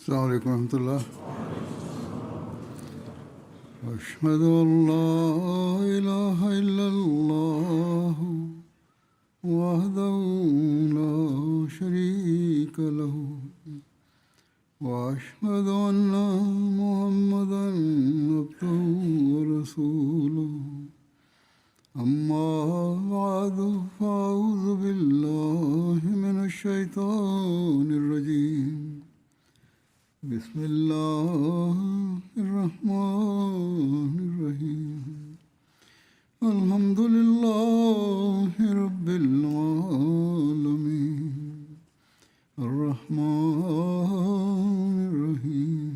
السلام عليكم ورحمة الله. أشهد أن لا إله إلا الله وحده لا شريك له وأشهد أن محمدا عبده ورسوله. أما بعد فأعوذ بالله من الشيطان الرجيم. بسم الله الرحمن الرحيم. الحمد لله رب العالمين الرحمن الرحيم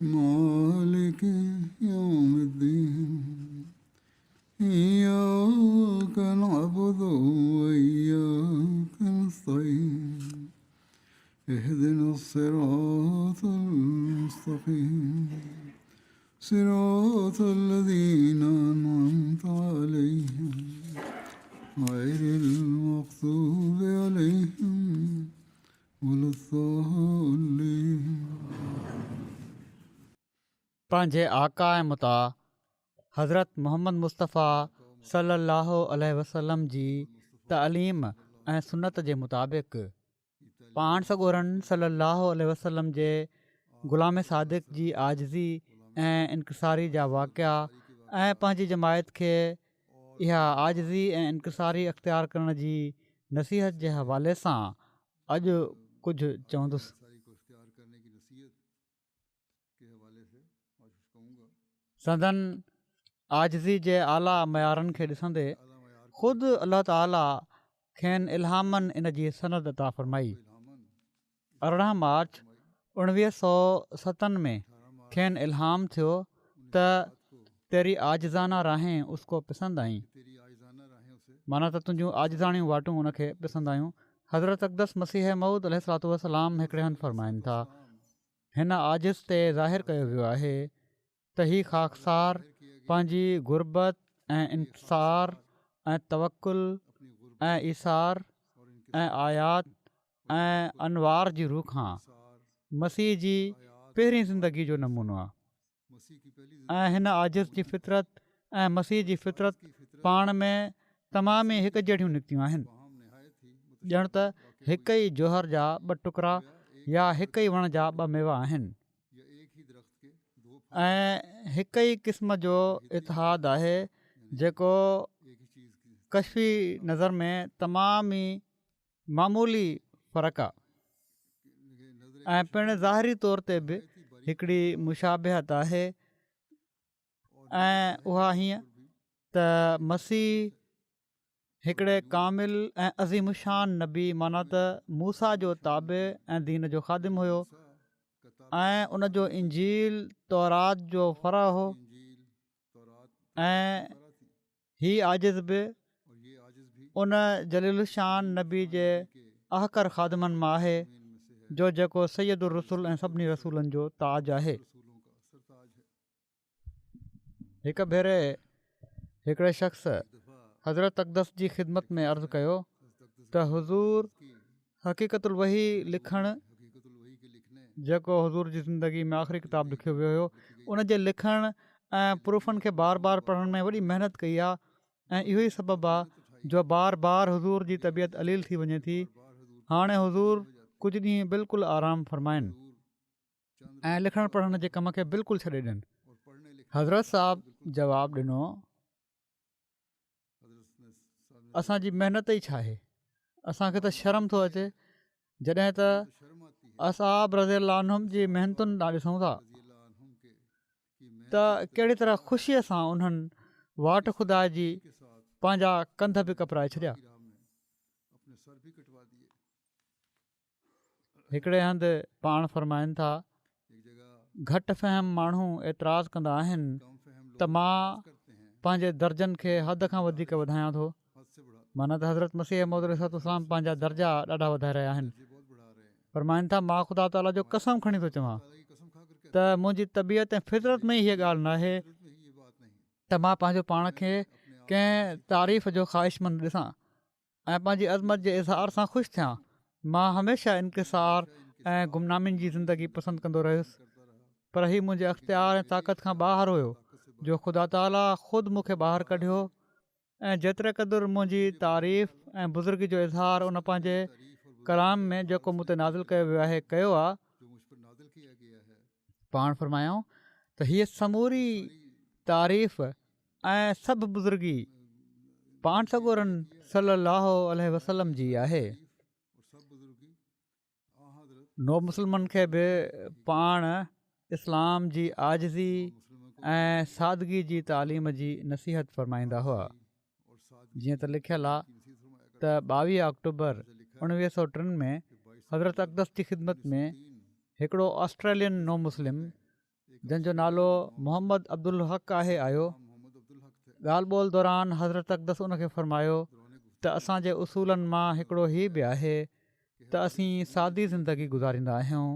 مالك يوم الدين. إياك نعبد وإياك نستعين. اهدنا الصراط المستقيم صراط الذين أنعمت عليهم غير المغضوب عليهم ولا الضالين. पंहिंजे आका ऐं मुता हज़रत मुहम्मद मुस्तफ़ा सल्लल्लाहु अलैहि वसल्लम जी तालीम ऐं सुन्नत जे मुताबिक़ पाण सॻोरन सल्लल्लाहु अलैहि वसल्लम जे ग़ुलाम सादिक़ जी आजिज़ी ऐं इनकिसारी जा वाक़िआ ऐं पंहिंजी जमायत खे इहा आजिज़ी ऐं इनकिसारी अख़्तियार करण जी नसीहत जे हवाले सां अॼु कुझु चवंदुसि। संदन आजिज़ी जे आला मयारनि खे ॾिसंदे ख़ुदि अलाह ताला खेनि इल्हामनि इन जी सनद अता फ़रमाई। 18 मार्च 1957 में खेनि इल्हाम थियो त तेरी आजिज़ाना राहें उसको पसंदि आई, माना त तुंहिंजूं आजिज़ाणियूं वाटूं उनखे पसंदि आयूं। हज़रत अक़दस मसीह मऊद अलैहिस्सलातु वस्सलाम हिकिड़े हंधि फ़रमाइनि था, हिन आजिज़ ते ज़ाहिर कयो वियो आहे त ही ख़ाकसार पंहिंजी गुरबत ऐं इंसार ऐं तवक्कुल ऐं ईसार ऐं आयात ऐं अनवार जी रूह खां मसीह जी पहिरीं ज़िंदगी जो नमूनो आहे ऐं हिन आजिज़ जी फितरत ऐं मसीह जी फितरत पाण में तमामु ई हिकु जहिड़ियूं निकितियूं आहिनि। ॼण त हिक ई जोहर जा ॿ टुकड़ा या हिक ई वण जा ॿ मेवा आहिनि ऐं हिक ई क़िस्म जो इतिहाद आहे जेको कशफी नज़र में तमामु ई मामूली फ़र्क़ु आहे ऐं पिणु ज़ाहिरी तौर ते बि हिकिड़ी मुशाबिहत आहे ऐं उहा हीअं त मसीह हिकिड़े कामिल ऐं अज़ीमुशान नबी माना त मूसा जो ताबे ऐं दीन जो ख़ादिम हुयो ऐं उनजो इंजील तौरात जो फ़रा हो ऐं ही आजिज़ बि उन जलीलुशान नबी जे आहकर ख़ादिमनि मां आहे जो जेको सैयदुर रसूल ऐं सभिनी रसूलनि जो ताज आहे। हिकु भेरे हिकिड़े शख़्स हज़रत अक़दस जी ख़िदमत में अर्ज़ु कयो त हुज़ूर हक़ीक़तुल वही लिखणु जेको हुज़ूर जी ज़िंदगी में आख़िरी किताबु लिखियो वियो हुयो उनजे लिखण ऐं प्रूफनि खे बार बार पढ़ण में वॾी महिनत कई आहे ऐं इहो ई सबबु आहे जो बार बार हुज़ूर जी तबियत अलील थी वञे थी। हाणे हुज़ूर कुझु ॾींहं बिल्कुलु आराम फ़रमाइनि ऐं लिखण पढ़ण जे कम खे बिल्कुलु छॾे ॾियनि। हज़रत साहब जवाबु ॾिनो, असांजी महिनत ई छा आहे, असांखे त शर्म थो अचे जॾहिं त असहाब रज़ियल्लाहु अन्हुम जी महिनतुनि ॾांहुं ॾिसूं था त कहिड़ी तरह ख़ुशीअ सां उन्हनि वाट खुदा जी पंहिंजा कंध बि कपराए छॾिया। हिकिड़े हंधि पाण फ़रमाइनि था, घटि फ़हम माण्हू एतिराज़ु कंदा आहिनि त मां पंहिंजे दर्जनि खे हद खां वधीक वधायां थो, माना त हज़रत मसीह मौद अलैहिस्सलाम पंहिंजा दर्जा ॾाढा वधाए रहिया आहिनि। फ़रमाइनि था, मां ख़ुदा ताला जो कसम खणी थो चवां त मुंहिंजी तबियत ऐं फितरत में हीअ ॻाल्हि न आहे त मां पंहिंजो पाण खे कंहिं तारीफ़ जो ख़्वाहिशमंद ॾिसां ऐं पंहिंजी अज़मत जे इज़हार सां ख़ुशि थियां। मां हमेशह इंकिसार ऐं गुमनामियुनि जी ज़िंदगी पसंदि कंदो रहियुसि, पर हीउ मुंहिंजे अख़्तियार ऐं ताक़त खां ॿाहिरि हुयो जो ख़ुदा ताला ख़ुदि मूंखे ॿाहिरि कढियो। ऐं जेतिरे क़दुरु मुंहिंजी तारीफ़ ऐं बुज़ुर्गी जो इज़हार उन पंहिंजे कलाम में जेको मूं ते नाज़िल कयो वियो आहे कयो आहे। पाण फरमायूं त हीअ समूरी तारीफ़ ऐं सभु बुज़ुर्गी पाण सॻोरनि सल्लल्लाहु अलैहि वसल्लम जी आहे। नो मुस्लमान खे बि पाण इस्लाम जी आजिज़ी ऐं सादगी जी तालीम जी नसीहत फ़रमाईंदा हुआ। जीअं त लिखियलु आहे त 22 अक्टूबर 1903 में हज़रत अक़दस जी ख़िदमत में हिकिड़ो ऑस्ट्रेलियन नो मुस्लिम जंहिंजो नालो मोहम्मद अब्दुल हक़ आहे आयो। ॻाल्हि ॿोल दौरान हज़रत अक़दस उनखे फ़रमायो त असांजे उसूलनि मां हिकिड़ो हीउ बि आहे त असीं सादी ज़िंदगी गुज़ारींदा आहियूं।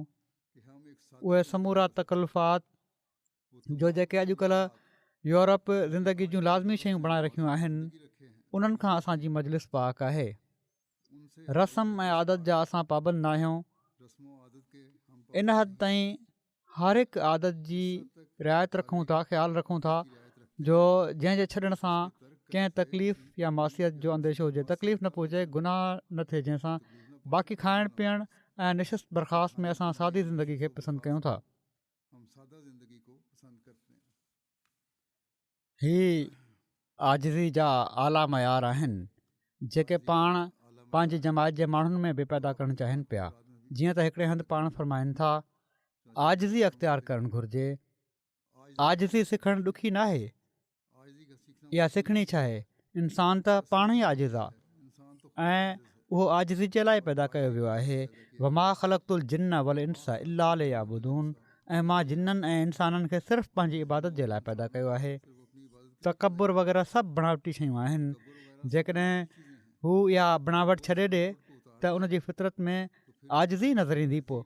उहे समूरा तकल्लुफ़ात जो जेके अॼुकल्ह यूरोप ज़िंदगी जूं लाज़मी शयूं बणाए रखियूं आहिनि उन्हनि खां असांजी मजलिस पाक आहे। रस्म ऐं आदत जा असां पाबंद न आहियूं। इन हद ताईं हर हिकु आदत जी रिआयत रखूं था, ख़्यालु रखूं था जो जंहिंजे छॾण सां कंहिं तकलीफ़ या मासियत जो अंदेशो हुजे, तकलीफ़ न पहुचे, गुनाह न थिए जंहिंसां। बाक़ी खाइण पीअण ऐं निशिस्त बर्ख़ास्त में असां सादी ज़िंदगी खे पसंदि कयूं था। ही आजिज़ी जा आला मयार आहिनि जेके पाण पंहिंजी जमायत जे माण्हुनि में बि पैदा करणु चाहिनि पिया। जीअं त हिकिड़े हंधि पाण फ़रमाइनि था आजिज़ी अख़्तियार करणु घुरिजे। आजिज़ी सिखणु ॾुखी न आहे, इहा सिखणी छा आहे? इंसान त पाण ई आजिज़ आहे ऐं उहो आजिज़ी जे लाइ पैदा कयो वियो आहे। वमा ख़लक़तुल जिन्न वल इंसा इल्ला लियअबुदून, ऐं मां जिन्ननि ऐं इंसाननि खे सिर्फ़ु पंहिंजी इबादत जे लाइ पैदा कयो आहे। तकबुर वग़ैरह सभु बणावटी शयूं आहिनि। जेकॾहिं हू इहा बणावट छॾे ॾिए त उनजी फितरत में आजिज़ी नज़र ईंदी। पोइ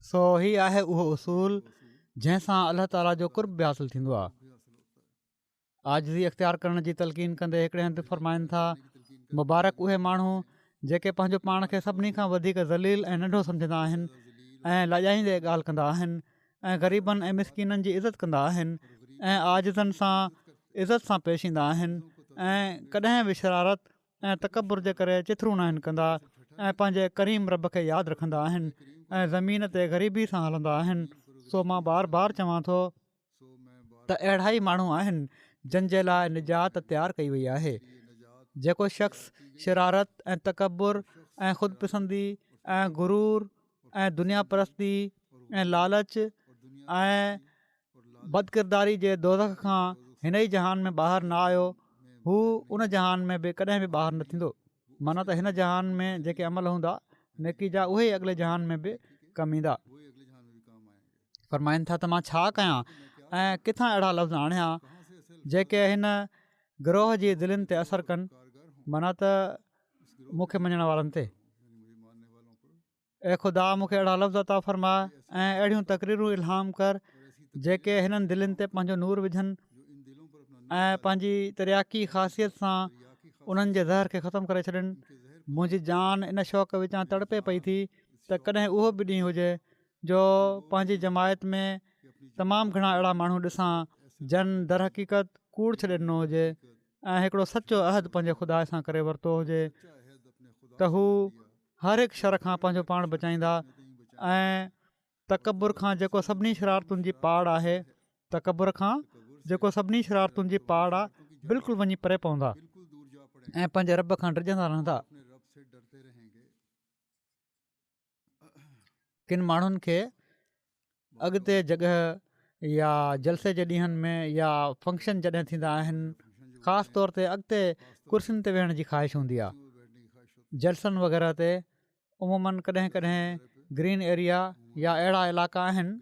सो ही आहे उहो उसूल जंहिंसां अलाह ताला जो कुर्ब बि हासिलु थींदो आहे। आजिज़ी अख़्तियार करण जी तलक़ीन कंदे हिकिड़े हंधि फ़रमाइनि था मुबारक उहे माण्हू जेके पंहिंजो पाण खे सभिनी खां वधीक ज़लील ऐं नंढो सम्झंदा आहिनि ऐं लाॼाईंदे ॻाल्हि कंदा आहिनि ऐं ग़रीबनि ऐं मिसकिननि जी इज़त कंदा आहिनि ऐं आजिज़नि सां इज़त सां पेश ईंदा आहिनि ऐं कॾहिं बि शरारत ऐं तकबुर जे करे चिथरूं न आहिनि कंदा ऐं पंहिंजे करीम रब खे यादि रखंदा आहिनि ऐं ज़मीन ते ग़रीबी सां हलंदा आहिनि। सो मां बार बार चवां थो त अहिड़ा ई माण्हू आहिनि जंहिंजे लाइ निजात तयारु कई वई आहे। जेको शख़्स शरारत ऐं तकबुर ऐं ख़ुदिपसंदी ऐं गुरूर ऐं दुनिया परस्ती ऐं लालच ऐं बदकिरदारी जे दोज़ख खां हिन ई जहान में ॿाहिरि न आयो, हू उन जहान में बि कॾहिं बि ॿाहिरि न थींदो। माना त हिन जहान में जेके अमल हूंदा नेकी जा उहे ई अॻिले जहान में बि कमु ईंदा। फ़रमाइनि था त मां छा कयां ऐं किथां अहिड़ा लफ़्ज़ आणियां जेके हिन गिरोह जी दिलनि ते असरु कनि, माना त मूंखे मञण वारनि ते। ऐं ख़ुदा मूंखे अहिड़ा लफ़्ज़ अता फ़रमा ऐं अहिड़ियूं तक़रीरूं इल्हाम कर जेके हिननि दिलनि ते पंहिंजो नूर विझनि ऐं पंहिंजी तरियाकी ख़ासियत सां उन्हनि जे ज़हर खे ख़तमु करे छॾनि। मुंहिंजी जान इन शौक़ विचां तड़पे पई थी त कॾहिं उहो बि ॾींहुं हुजे जो पंहिंजी जमायत में तमामु घणा अहिड़ा माण्हू ॾिसां जन दर हक़ीक़त कूड़ छॾे ॾिनो हुजे ऐं हिकिड़ो सचो अहद पंहिंजे ख़ुदा सां करे वरितो हुजे त हू हर हिकु शर खां पंहिंजो पाण बचाईंदा ऐं तकबुर खां जेको सभिनी शरारतुनि जी पाड़ आहे, तकबुर खां जेको सभिनी शरारतुनि जी पाड़ आहे, बिल्कुलु वञी परे पवंदा ऐं पंहिंजे रब खां डिॼंदा रहंदा। किन माण्हुनि खे अॻिते जॻह या जलसे जे ॾींहंनि में या फंक्शन जॾहिं थींदा आहिनि, ख़ासि तौर ते अॻिते कुर्सियुनि ते वेहण जी ख़्वाहिश हूंदी आहे। जलसनि वग़ैरह ते उमूमन कॾहिं कॾहिं ग्रीन एरिया या अहिड़ा इलाइक़ा आहिनि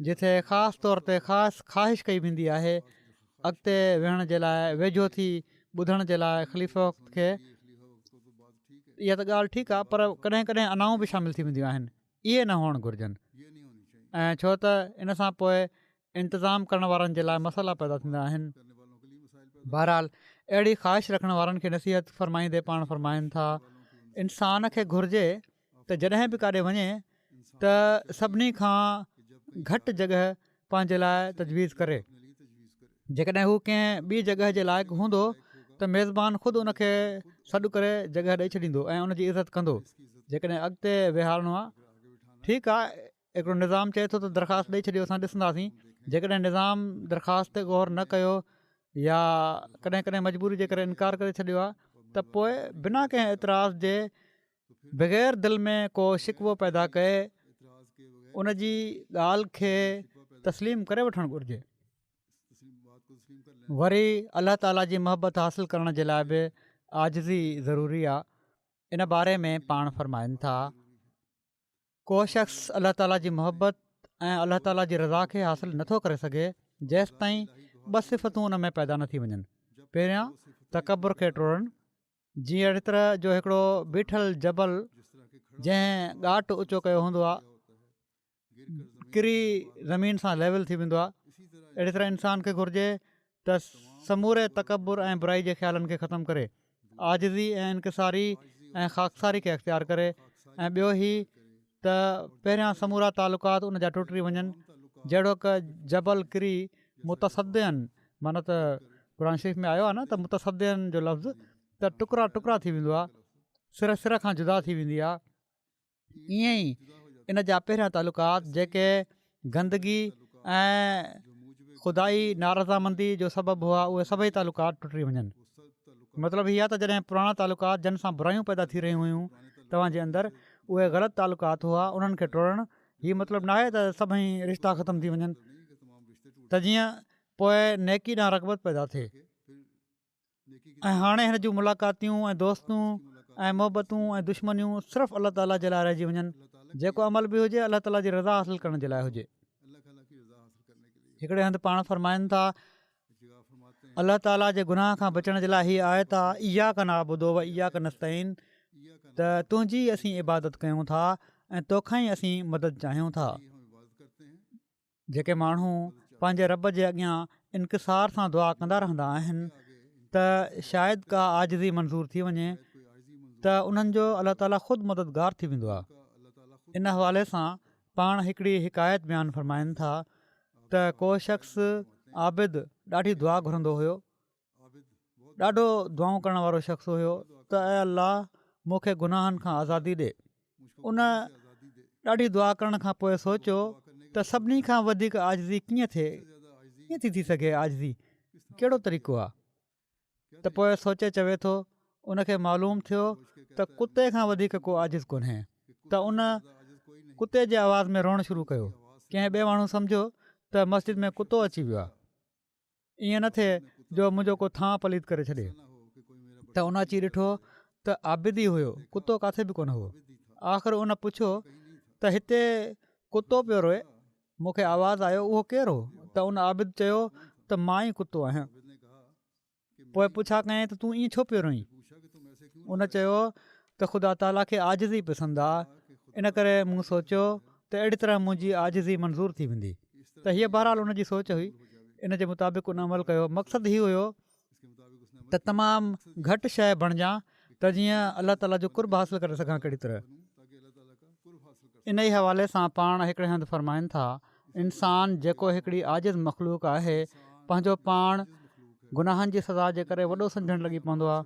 जिथे ख़ासि तौर ते ख़ासि ख़्वाहिश कई वेंदी आहे अॻिते वेहण जे लाइ, वेझो थी ॿुधण जे लाइ ख़लीफ़ो खे। इहा त ॻाल्हि ठीकु आहे, पर कॾहिं कॾहिं अनाऊं बि शामिलु थी वेंदियूं आहिनि। इहे न हुअणु घुरिजनि ऐं छो त इन सां पोइ इंतिज़ाम करण वारनि जे लाइ मसाइला पैदा थींदा आहिनि। बहरहाल अहिड़ी ख़्वाहिश रखण वारनि खे नसीहत फ़रमाईंदे पाण फ़रमाइनि था इंसान खे घुरिजे त जॾहिं बि काॾे वञे त सभिनी खां घटि जॻह पंहिंजे लाइ तजवीज़ करे। जेकॾहिं हू कंहिं ॿी जॻह जे लाइक़ु हूंदो त मेज़बान ख़ुदि उनखे सॾु करे जॻह ॾेई छॾींदो ऐं उनजी इज़त कंदो। जेकॾहिं अॻिते विहारणो आहे ठीकु आहे, हिकिड़ो निज़ाम चए थो त दरख़्वास्त ॾेई छॾियो, असां ॾिसंदासीं। जेकॾहिं निज़ाम दरख़्वास्त ते गौर न कयो या कॾहिं कॾहिं मजबूरी जे करे इनकार करे छॾियो आहे त पोइ बिना कंहिं एतिराज़ जे बग़ैर दिलि में को शिकवो पैदा कए उनजी ॻाल्हि खे तस्लीम करे वठणु घुरिजे। वरी अलाह ताला जी मोहबत हासिलु करण जे लाइ बि आजिज़ी ज़रूरी आहे। इन बारे में पाण फ़रमाइनि था, को शख़्स अलाह ताला जी मोहबत ऐं अलाह ताला जी रज़ा खे हासिलु नथो करे सघे जेसि ताईं ॿ सिफ़तूं उन में पैदा न थी वञनि। पहिरियां तकबुर खे टोड़नि, जीअं अहिड़ी तरह जो हिकिड़ो बीठल जबल जंहिं ॻाट ऊचो कयो हूंदो आहे किरी ज़मीन सां लेवल थी वेंदो आहे। अहिड़ी तरह इंसान खे घुरिजे त समूरे तकबुर ऐं बुराई जे ख़्यालनि खे ख़तमु करे आजिज़ी ऐं इनकिसारी ऐं ख़ाकसारी खे अख़्तियार करे। ऐं ॿियो ई त पहिरियां समूरा तालुकात उन जा टुटी वञनि, जहिड़ो क जबल किरी मुतसद्दियन, माना त क़ुर शरीफ़ में आयो आहे न त मुतसद्दियन जो लफ़्ज़ त टुकड़ा टुकड़ा थी वेंदो आहे, सिर सिर खां जुदा थी वेंदी आहे। ईअं ई इन जा पहिरियां तालुकात जेके गंदगी ऐं ख़ुदाई नारज़ामंदी जो सबबु हुआ उहे सभई तालुकात टुटी वञनि। मतिलबु हीअ आहे त जॾहिं पुराणा तालुकात जिन सां बुरायूं पैदा थी रहियूं हुयूं तव्हांजे अंदरि, उहे ग़लति तालुकात हुआ, उन्हनि खे टोड़णु। हीअ मतिलबु न आहे त सभई रिश्ता ख़तमु थी वञनि, त जीअं पोइ नेकी ॾांहुं रग़बत पैदा थिए। ऐं हाणे हिन जूं मुलाक़ातियूं ऐं दोस्तूं ऐं मोहबतूं ऐं दुश्मनियूं सिर्फ़ु अलाह ताला जे लाइ रहिजी वञनि। जेको अमल बि हुजे अलाह ताला जी रज़ा हासिलु करण जे लाइ हुजे। हिकिड़े हंधि पाण फ़रमाइनि था, अलाह ताला जे गुनाह खां बचण जे लाइ हीअ आयत आहे, इय्याक नअबुदु व इय्याक नस्तईन, त तुंहिंजी असीं इबादत कयूं था ऐं तोखां ई असीं मदद चाहियूं था। जेके माण्हू पंहिंजे रब जे अॻियां इनकिसार सां दुआ कंदा रहंदा आहिनि त शायदि का आजिज़ी मंज़ूर थी वञे त उन्हनि जो अलाह ताला ख़ुदि मददगार थी वेंदो आहे। इन हवाले सां पाण हिकिड़ी हिकायत बयानु फ़रमाइनि था त को शख़्स आबिद ॾाढी दुआ घुरंदो हुयो, ॾाढो दुआऊं करण वारो शख़्स हुयो त ऐं अलाह मूंखे गुनाहनि खां आज़ादी ॾे। उन ॾाढी दुआ करण खां पोइ सोचियो त सभिनी खां वधीक आजिज़ी कीअं थी सघे, आजिज़ी कहिड़ो तरीक़ो आहे। त पोइ सोचे चवे थो, उनखे मालूम थियो त कुते खां वधीक को आजिज़ कोन्हे। त उन कुते जे आवाज़ में रोअणु शुरू कयो। कंहिं ॿिए माण्हू सम्झो त मस्जिद में कुतो अची वियो आहे, ईअं न थिए जो मुंहिंजो को थां पलीत करे छॾे। त उन अची ॾिठो त आबिद ई हुयो, कुतो किथे बि कोन हुओ। आख़िर उन पुछियो त हिते कुतो पियो रोए, मूंखे आवाज़ु आयो, उहो केरु हो? त उन आबिद चयो त मां ई कुतो आहियां। पोइ पुछा कयईं त तूं ईअं छो पियो रोईं? उन चयो त ख़ुदा ताला खे आजिज़ी पसंदि आहे, इन करे मूं सोचियो त अहिड़ी तरह मुंहिंजी आजिज़ी मंज़ूर थी वेंदी। त हीअ बहरहाल उनजी सोच हुई, इन जे मुताबिक़ उन अमल कयो। मक़सदु हीउ हुयो त तमामु घटि शइ बणिजां त जीअं अलाह ताला जो कुर्ब हासिलु करे सघां कहिड़ी तरह। इन ई हवाले सां पाण हिकिड़े हंधि फ़रमाइनि था, इंसान जेको हिकिड़ी आजिज़ मख़लूक आहे, पंहिंजो पाण गुनाहनि जी सज़ा जे करे वॾो सम्झणु लॻी पवंदो आहे।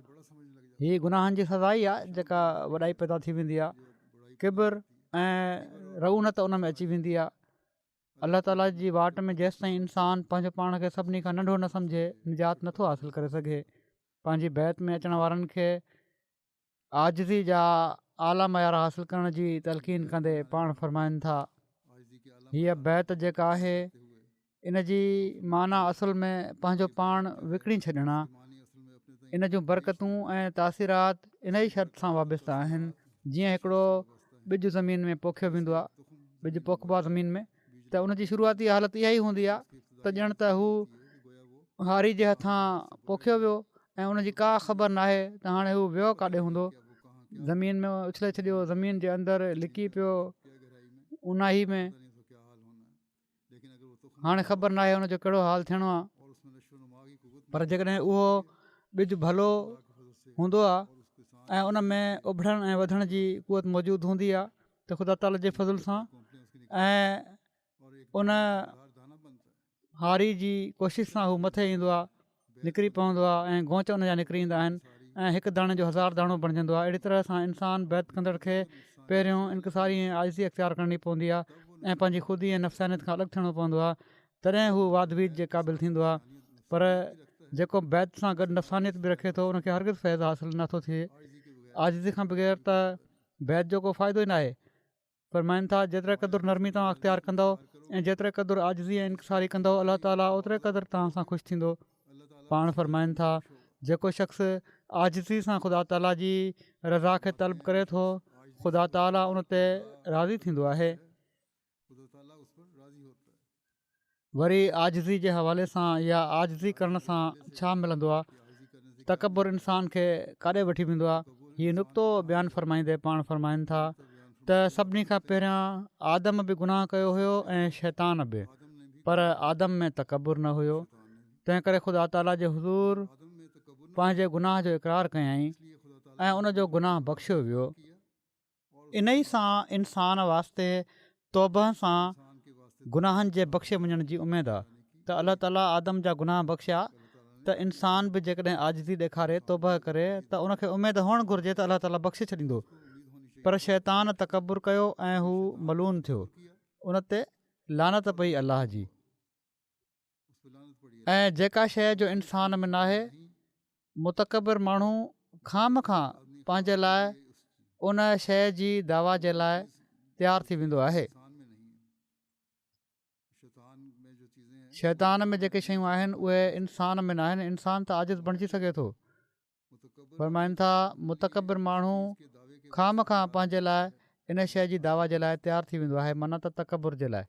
हीअ गुनाहनि जी सज़ा ई आहे जेका वॾाई पैदा थी वेंदी आहे। किबर ऐं रऊनत उन में अची वेंदी आहे। अलाह ताला जी वाट में जेसि ताईं इंसानु पंहिंजो पाण खे सभिनी खां नंढो न सम्झे, निजात नथो हासिलु करे सघे। पंहिंजी बैत में अचण वारनि खे आजिज़ी जा आला मयार हासिलु करण जी तलक़ीन कंदे पाण फ़रमाइनि था, हीअ बैत जेका आहे इन जी माना असुल में पंहिंजो पाण विकिणी छॾणु आहे। इन जूं बरकतूं ऐं तासीरात इन ई शर्त सां वाबस्ता आहिनि। जीअं हिकिड़ो ॿिज ज़मीन में पोखियो वेंदो आहे, ॿिज पोखिबो आहे ज़मीन में, त उनजी शुरूआती हालति इहा ई हूंदी आहे त ॼण त हू हारी जे हथां पोखियो वियो ऐं उनजी का ख़बर न आहे त हाणे हू वियो काॾे हूंदो। ज़मीन में उछले छॾियो, ज़मीन जे अंदरि लिकी पियो उनाही में, हाणे ख़बर न आहे हुनजो कहिड़ो हाल थियणो आहे। पर जेकॾहिं उहो ॿिज भलो हूंदो आहे ऐं उन में उभरण ऐं वधण जी कुवत मौजूदु हूंदी आहे त ख़ुदा ताला जे फज़ुल सां ऐं उन हारी जी कोशिशि सां हू मथे ईंदो आहे, निकिरी पवंदो आहे ऐं गोंच उन जा निकिरी ईंदा आहिनि ऐं हिकु दाणे जो 1000 दाणो बणिजंदो आहे। अहिड़ी तरह सां इंसानु बैत कंदड़ खे पहिरियों इनक़सारी ऐं आज़ी अख़्तियार करणी पवंदी आहे ऐं पंहिंजी ख़ुदी ऐं नफ़्सानियत खां अलॻि थियणो पवंदो आहे, तॾहिं हू वादवीद जे क़ाबिल थींदो आहे। पर जेको बैत सां गॾु नफ़्सानियत बि रखे थो उनखे हरगिज़ फैज़ हासिलु नथो थिए। आज़ी खां बग़ैर त बैत जो को फ़ाइदो ई न आहे। फरमाइनि था जेतिरे क़दुरु नरमी तव्हां अख़्तियार कंदव ऐं जेतिरे क़दुरु आज़ी ऐं इनक़सारी कंदव अलाह ताला ओतिरे क़दुरु तव्हां सां ख़ुशि थींदो। पाण फरमाइनि था जेको शख़्स आज़ी सां ख़ुदा ताला जी रज़ा खे तलब करे थो ख़ुदा ताला उन ते राज़ी थींदो आहे। वरी आज़ी जे हवाले सां या आज़ी करण सां छा मिलंदो आहे? तकबुर इंसान खे काॾे वठी वेंदो आहे? हीउ नुक़्तो बयानु फरमाईंदे पाण फरमाइनि था त सभिनी खां पहिरियां आदम बि गुनाह कयो हुयो ऐं शैतान बि, पर आदम में तकबुर न हुयो। तंहिं करे ख़ुदा ताला जे हुज़ूर पंहिंजे गुनाह जो इक़रार कयईं ऐं उनजो गुनाह बख़्शियो वियो। इन ई सां इंसान वास्ते तौबह सां गुनाहनि जे बख़्शे वञण जी उमेदु आहे। त अलाह ताला आदम जा गुनाह बख़्शिया त इंसान बि जेकॾहिं आज़ी ॾेखारे तौबह करे त उनखे उमेदु हुअणु घुरिजे त अलाह ताला बख़्शे छॾींदो। पर शैतान तकबुर कयो ऐं हू मलून थियो, उन ते लानत पई अलाह जी। ऐं जेका शइ जो इंसान में नाहे मुतकबिर माण्हू खामखां पंहिंजे लाइ उन शइ जी दावा जे लाइ तयारु थी वेंदो आहे। शैतान में जेके शयूं आहिनि उहे इंसान में न आहिनि। इंसान त आजिज़ बणिजी सघे थो। फरमाइनि था मुतकबिर माण्हू खामखां पंहिंजे लाइ इन शइ जी दावा जे लाइ तयारु थी वेंदो आहे, माना त तकबुर जे लाइ।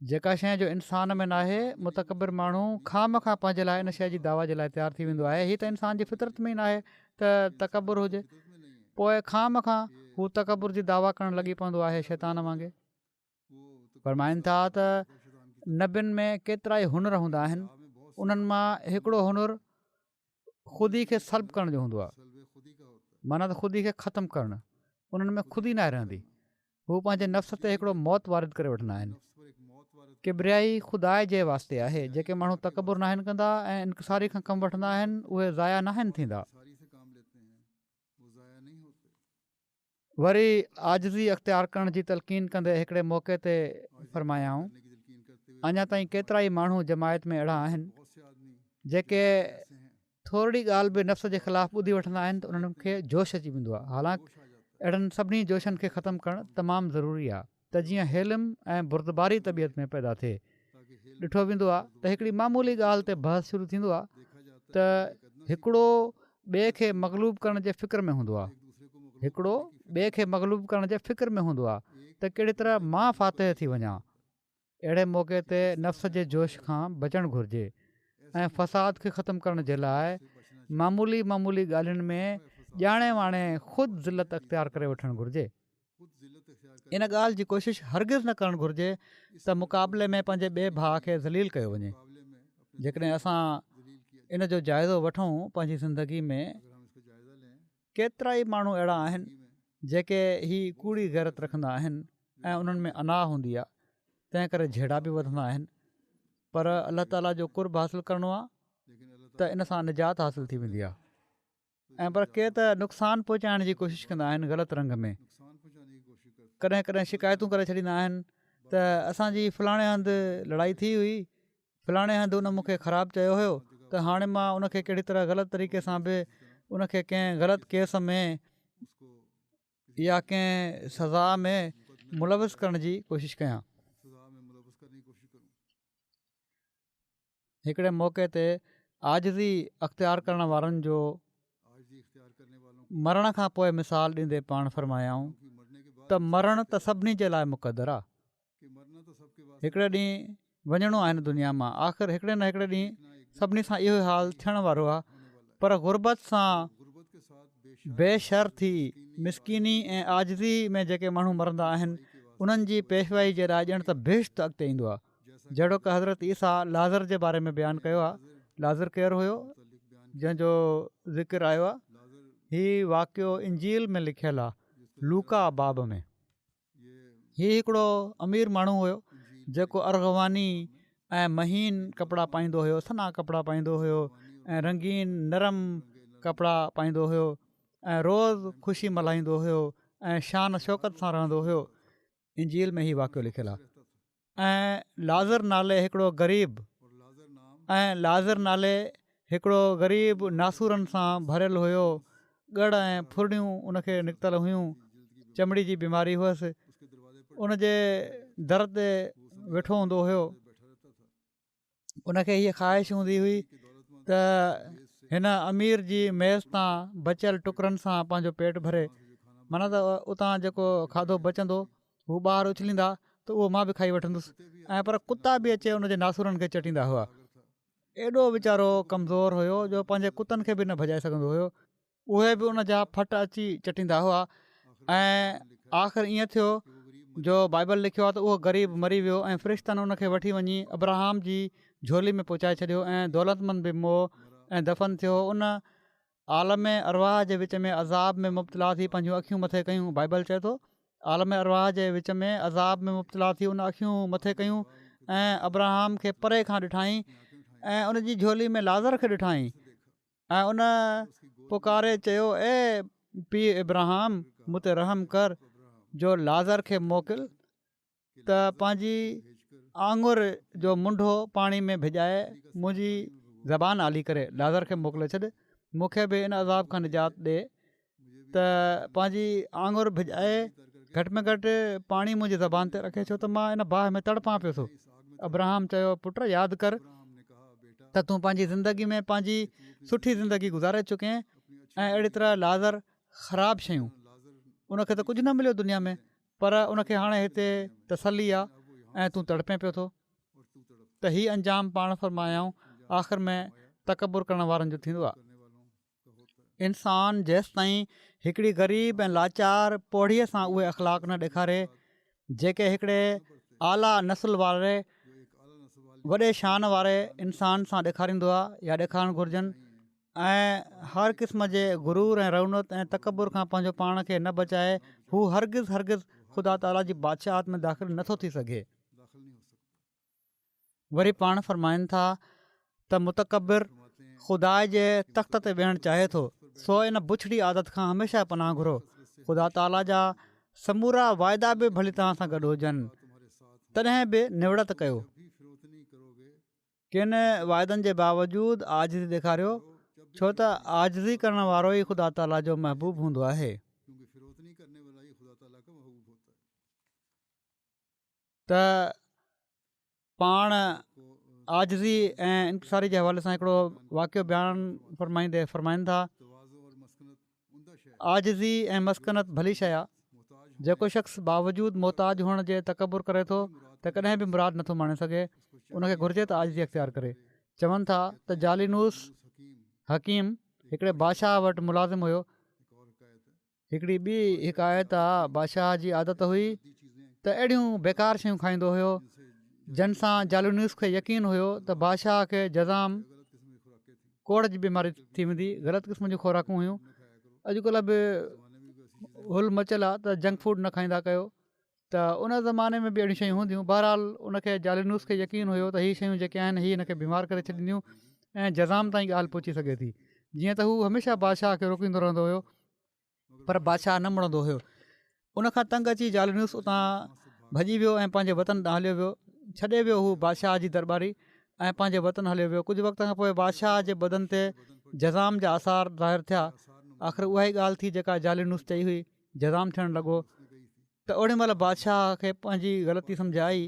जेका शइ जो इंसान में नाहे मुतकबिर माण्हू खामखां पंहिंजे लाइ इन शइ जी दावा जे लाइ तयारु थी वेंदो आहे। हीअ त इंसान जी फितरत में ई नाहे त तकबुर हुजे, पोइ खामखां हू तकबुर जी दावा करणु लॻी पवंदो आहे शैतान वांगुरु। फरमाइनि था त नबियुनि में केतिरा ई हुनर हूंदा आहिनि, उन्हनि मां हिकिड़ो हुनर ख़ुदी खे सल्ब करण जो हूंदो आहे, माना त ख़ुदी खे ख़तमु करणु। उन्हनि में ख़ुदी न रहंदी, हू पंहिंजे नफ़्स ते हिकिड़ो मौत वारिद करे वठंदा आहिनि। किबरियाई ख़ुदा जे वास्ते आहे। जेके माण्हू तकबुर नाहिनि कंदा ऐं इनक़सारी खां कमु वठंदा आहिनि उहे ज़ाया नाहिनि थींदा। वरी आजिज़ी अख़्तियार करण जी तलक़ीन कंदे हिकिड़े मौक़े ते फरमायाऊं, अञा ताईं केतिरा ई माण्हू जमायत में अहिड़ा आहिनि जेके थोरी ॻाल्हि बि नफ़्स जे ख़िलाफ़ु ॿुधी वठंदा आहिनि त उन्हनि खे जोश अची वेंदो आहे। हालांकि अहिड़नि सभिनी जोशनि खे ख़तमु करणु तमामु ज़रूरी आहे त जीअं हेलिम ऐं बुर्दबारी तबियत में पैदा थिए। ॾिठो वेंदो आहे त हिकिड़ी मामूली ॻाल्हि ते बहस शुरू थींदो आहे त हिकिड़ो ॿिए खे मग़लूब करण जे फ़िक्र में हूंदो आहे, हिकिड़ो ॿिए खे मग़लूब करण जे फ़िक्र में हूंदो आहे त कहिड़ी तरह मां फ़ातिह थी वञा। अहिड़े मौक़े ते नफ़्स जे जोश खां बचणु घुरिजे ऐं फ़साद खे ख़तमु करण जे लाइ मामूली ॻाल्हियुनि में ॼाणे वाणे ख़ुदि ज़िलत अख़्तियार करे वठणु घुरिजे। इन ॻाल्हि जी कोशिशि हरगिज़ न करणु घुरिजे त मुक़ाबले में पंहिंजे ॿिए भाउ खे ज़लील कयो वञे। जेकॾहिं असां इन जो जाइज़ो वठूं पंहिंजी ज़िंदगी में, केतिरा ई माण्हू अहिड़ा आहिनि जेके ही कूड़ी गैरत रखंदा आहिनि ऐं उन्हनि में अना हूंदी आहे, तंहिं करे झेड़ा बि वधंदा आहिनि। पर अलाह ताला जो कुर्ब हासिलु करिणो आहे त इन सां निजात हासिलु थी वेंदी आहे। ऐं पर के त नुक़सानु पहुचाइण जी कोशिशि कंदा आहिनि ग़लति रंग में। कॾहिं कॾहिं शिकायतूं करे छॾींदा आहिनि त असांजी फलाणे हंधि लड़ाई थी हुई, फलाणे हंधि उन मूंखे ख़राबु चयो हुयो, त हाणे मां उनखे कहिड़ी तरह ग़लति तरीक़े सां बि उनखे कंहिं ग़लति केस में या कंहिं सज़ा में मुलविस करण जी कोशिशि कयां। हिकिड़े मौक़े ते आजिज़ी अख़्तियार करण वारनि जो मरण खां पोइ मिसाल ॾींदे पाण फरमायाऊं त मरण त सभिनी जे लाइ मुक़दरु आहे। हिकिड़े ॾींहुं वञिणो आहे हिन दुनिया मां, आख़िर हिकिड़े न हिकिड़े ॾींहुं सभिनी सां इहो हाल थियण वारो आहे। पर गुरबत सां बेशर थी मिसकिनी ऐं आजिज़ी में जेके माण्हू मरंदा आहिनि उन्हनि जी पेशवाई जे लाइ ॼण त बेश्त अॻिते ईंदो आहे। जहिड़ो की हज़रत ईसा लाज़र जे बारे में बयानु कयो आहे। लाज़र केरु हुयो जंहिंजो ज़िक्र आयो आहे? हीउ वाक़ियो इंजील में लिखियलु आहे, लूका बाब में। हीउ हिकिड़ो अमीर माण्हू हुयो जेको अरगवानी ऐं महीन कपिड़ा पाईंदो हुयो, सना कपिड़ा पाईंदो हुयो ऐं रंगीन नरम कपिड़ा पाईंदो हुयो ऐं रोज़ु ख़ुशी मल्हाईंदो हुयो ऐं शान शौक़त सां रहंदो हुयो। इंजील में हीउ वाक़ियो लिखियलु आहे। ऐं लाज़र नाले हिकिड़ो हिकिड़ो ग़रीब नासूरनि सां भरियलु हुयो। ॻड़ ऐं फुरड़ियूं उनखे निकितल हुयूं, चमड़ी जी बीमारी हुअसि। उनजे दर ते वेठो हूंदो हुयो। उनखे हीअ ख़्वाहिश हूंदी हुई त हिन अमीर जी मेज़ तां बचियल टुकरनि सां पंहिंजो पेट भरे, माना त उतां जेको खाधो बचंदो हू ॿाहिरि उछलींदा त उहो मां बि खाई वठंदुसि। ऐं पर कुता बि अचे उनजे नासूरनि खे चटींदा हुआ। एॾो वीचारो कमज़ोर हुयो जो पंहिंजे कुतनि खे बि न भॼाए सघंदो हुयो। उहे बि उन जा फट अची चटींदा हुआ। ऐं आख़िर ईअं थियो जो बाइबल लिखियो आहे त उहो ग़रीब मरी वियो ऐं फ़रिश्तनि उनखे वठी वञी अब्राहम जी झोली में पहुचाए छॾियो ऐं दौलतमंद बि मोह ऐं दफ़न थियो। उन आलम अरवाह जे विच में अज़ाब में मुब्तला थी पंहिंजूं अखियूं मथे कयूं। बाइबल चए थो आलम अरवाह जे विच में अज़ाब में मुब्तला थी उन अखियूं मथे कयूं ऐं अब्राहम खे परे खां ॾिठाई ऐं उनजी झोली में लाज़र खे ॾिठाई ऐं उन पुकारे चयो, ए पीउ इब्राहिम, मूं ते रहम कर जो लाज़र खे मोकिल त पंहिंजी आङुर जो मुंडो पाणी में भिॼाए मुंहिंजी ज़बान आली करे लाज़र खे मोकिले छॾ, मूंखे बि इन अज़ाब खां निजात ॾे त पंहिंजी आङुर भिॼाए घटि में घटि पाणी मुंहिंजी ज़बान ते रखे, छो त मां इन बाहि में तड़पां पियो थो। अब्राहम चयो, पुट यादि कर त तूं पंहिंजी ज़िंदगी में पंहिंजी सुठी ज़िंदगी गुज़ारे चुके ऐं अहिड़ी तरह लाज़र ख़राबु शयूं, उनखे त कुझु न मिलियो दुनिया में, पर उनखे हाणे हिते तसली आहे ऐं तूं तड़पे पियो थो। त हीउ अंजाम पाण फरमायाऊं आख़िर में तकबुर करण वारनि जो थींदो आहे। इंसान जेसि ताईं हिकिड़ी ग़रीब ऐं लाचार पौड़ीअ सां उहे अख़लाक न ॾेखारे जेके हिकिड़े आला नस्ल वारे वॾे शान वारे इंसान सां ॾेखारींदो आहे या ॾेखारणु घुरिजनि, ऐं हर क़िस्म जे गुरूर ऐं रौनत ऐं तकबुर खां पंहिंजो पाण खे न बचाए, हू हरगिज़ ख़ुदा ताला जी बादशाहत में दाख़िल नथो थी सघे। वरी पाण फरमाइनि था त मुतकबिर ख़ुदा जे तख़्त ते वेहणु चाहे थो, सो इन बुछड़ी आदत खां हमेशह पनाह घुरो। ख़ुदा ताला जा समूरा वाइदा बि भली तव्हां सां गॾु हुजनि, तॾहिं बि निवड़त कयो। किन वाइदनि जे बावजूदु आजिज़ी ॾेखारियो, छो त आजिज़ी करण वारो ई ख़ुदा ताला जो महबूब हूंदो आहे। त पाण आजिज़ी ऐं इंकिसारी जे हवाले सां हिकिड़ो वाक़ियो बयानु फरमाइनि था। आजिज़ी ऐं मस्कनत भली शइ आहे। जेको शख़्स बावजूदु मोहताज हुअण जे तकबुर करे थो त कॾहिं बि मुराद नथो माणे सघे, उनखे घुरिजे त आजिज़ी अख़्तियार करे। चवनि था त जालिनूस हकीम हिकिड़े बादशाह वटि मुलाज़िम हुयो। हिकिड़ी ॿी हिकायत आहे, बादशाह जी आदत हुई त अहिड़ियूं बेकार शयूं खाईंदो हुयो जिन सां जालिनूस खे यकीन हुयो त बादशाह खे जज़ाम कोड़ जी बीमारी थी वेंदी। ग़लति क़िस्म जूं खुराकूं हुयूं। अॼुकल्ह बि हुल मचियल आहे त जंक फूड न खाईंदा कयो, त उन ज़माने में बि अहिड़ियूं शयूं हूंदियूं। बहरहाल उनखे जालिनूस खे यकीन हुयो त हीअ शयूं जेके आहिनि हीअ हिनखे बीमार करे छॾींदियूं ऐं जज़ाम ताईं ॻाल्हि पहुची सघे थी। जीअं त हू हमेशह बादशाह खे रोकींदो रहंदो हुयो, पर बादशाह न मुड़ंदो हुयो। उनखां तंग अची जालिनूस उतां भॼी वियो ऐं पंहिंजे वतन ॾांहुं हलियो वियो। छॾे वियो हू बादशाह जी दरबारी ऐं पंहिंजे वतन हलियो वियो। कुझु वक़्त खां पोइ बादशाह जे बदन ते जज़ाम जा आसार ज़ाहिर थिया। आख़िर उहा ई ॻाल्हि थी जेका जालिनूस चई हुई, जज़ाम थियणु लॻो। त ओॾी महिल बादशाह खे पंहिंजी ग़लती सम्झ आई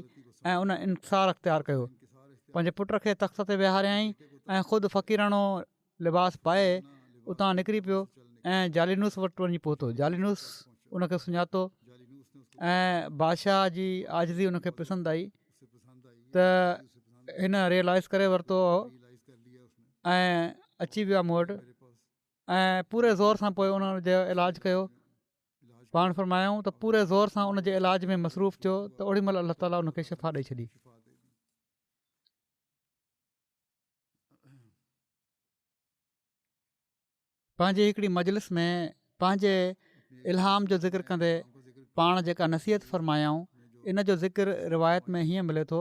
ऐं उन इंसार अख़्तियार कयो। पंहिंजे पुट खे तख़्त ते विहारियईं ऐं ख़ुदि फ़क़ीराणो लिबास पाए उतां निकिरी पियो ऐं जालिनूस वटि वञी पहुतो। जालिनूस उनखे सुञातो ऐं बादशाह जी आजिज़ी उनखे पसंदि आई त हिन रियलाइज़ करे वरितो ऐं अची वियो आहे मूं वटि ऐं पूरे ज़ोर सां पोइ उन जो इलाजु कयो। पाण फरमायूं त पूरे ज़ोर सां उनजे इलाज में मसरूफ़ थियो त ओॾी महिल अलाह ताला उनखे शिफ़ा ॾेई छॾी। पंहिंजी हिकिड़ी मजलिस में पंहिंजे इल्हाम जो ज़िक्र कंदे पाण जेका नसीहत फ़रमायाऊं इन जो ज़िक्र रिवायत में हीअं मिले थो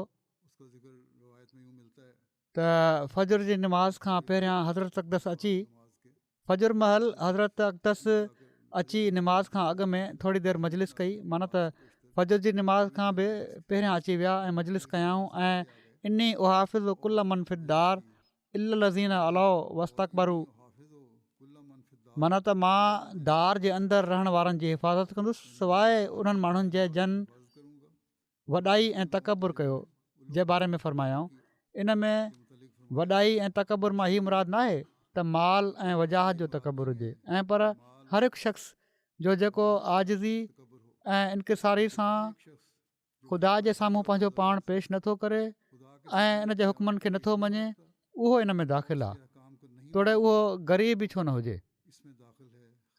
त फ़जर जी नमाज़ खां पहिरियां हज़रत अक़दस अची फ़जर महल हज़रत अक़दस अची नमाज़ खां अॻु में थोरी देरि मजलिस कई, माना त फ़जर जी नमाज़ खां बि पहिरियां अची विया ऐं मजलिस कयाऊं ऐं इन उहाफ़िज़ कुल मनफ़िदार इल लज़ीन अलाओ वस्तकबरू, माना त मां दार जे अंदरि रहण वारनि जी हिफ़ाज़त कंदुसि सवाइ उन्हनि माण्हुनि जे जन वॾाई ऐं तकबुर कयो जे बारे में फ़रमायाऊं। इन में वॾाई ऐं तकबुर मां हीअ मुराद न आहे त माल ऐं वजाहत जो तकबुर हुजे, ऐं पर हर हिकु शख़्स जो जेको आजिज़ी ऐं इनकिसारी सां ख़ुदा जे साम्हूं पंहिंजो पाण पेश नथो करे ऐं इन जे हुकमनि खे नथो मञे, उहो इन में दाख़िल आहे। तोड़े उहो ग़रीब ई छो न हुजे,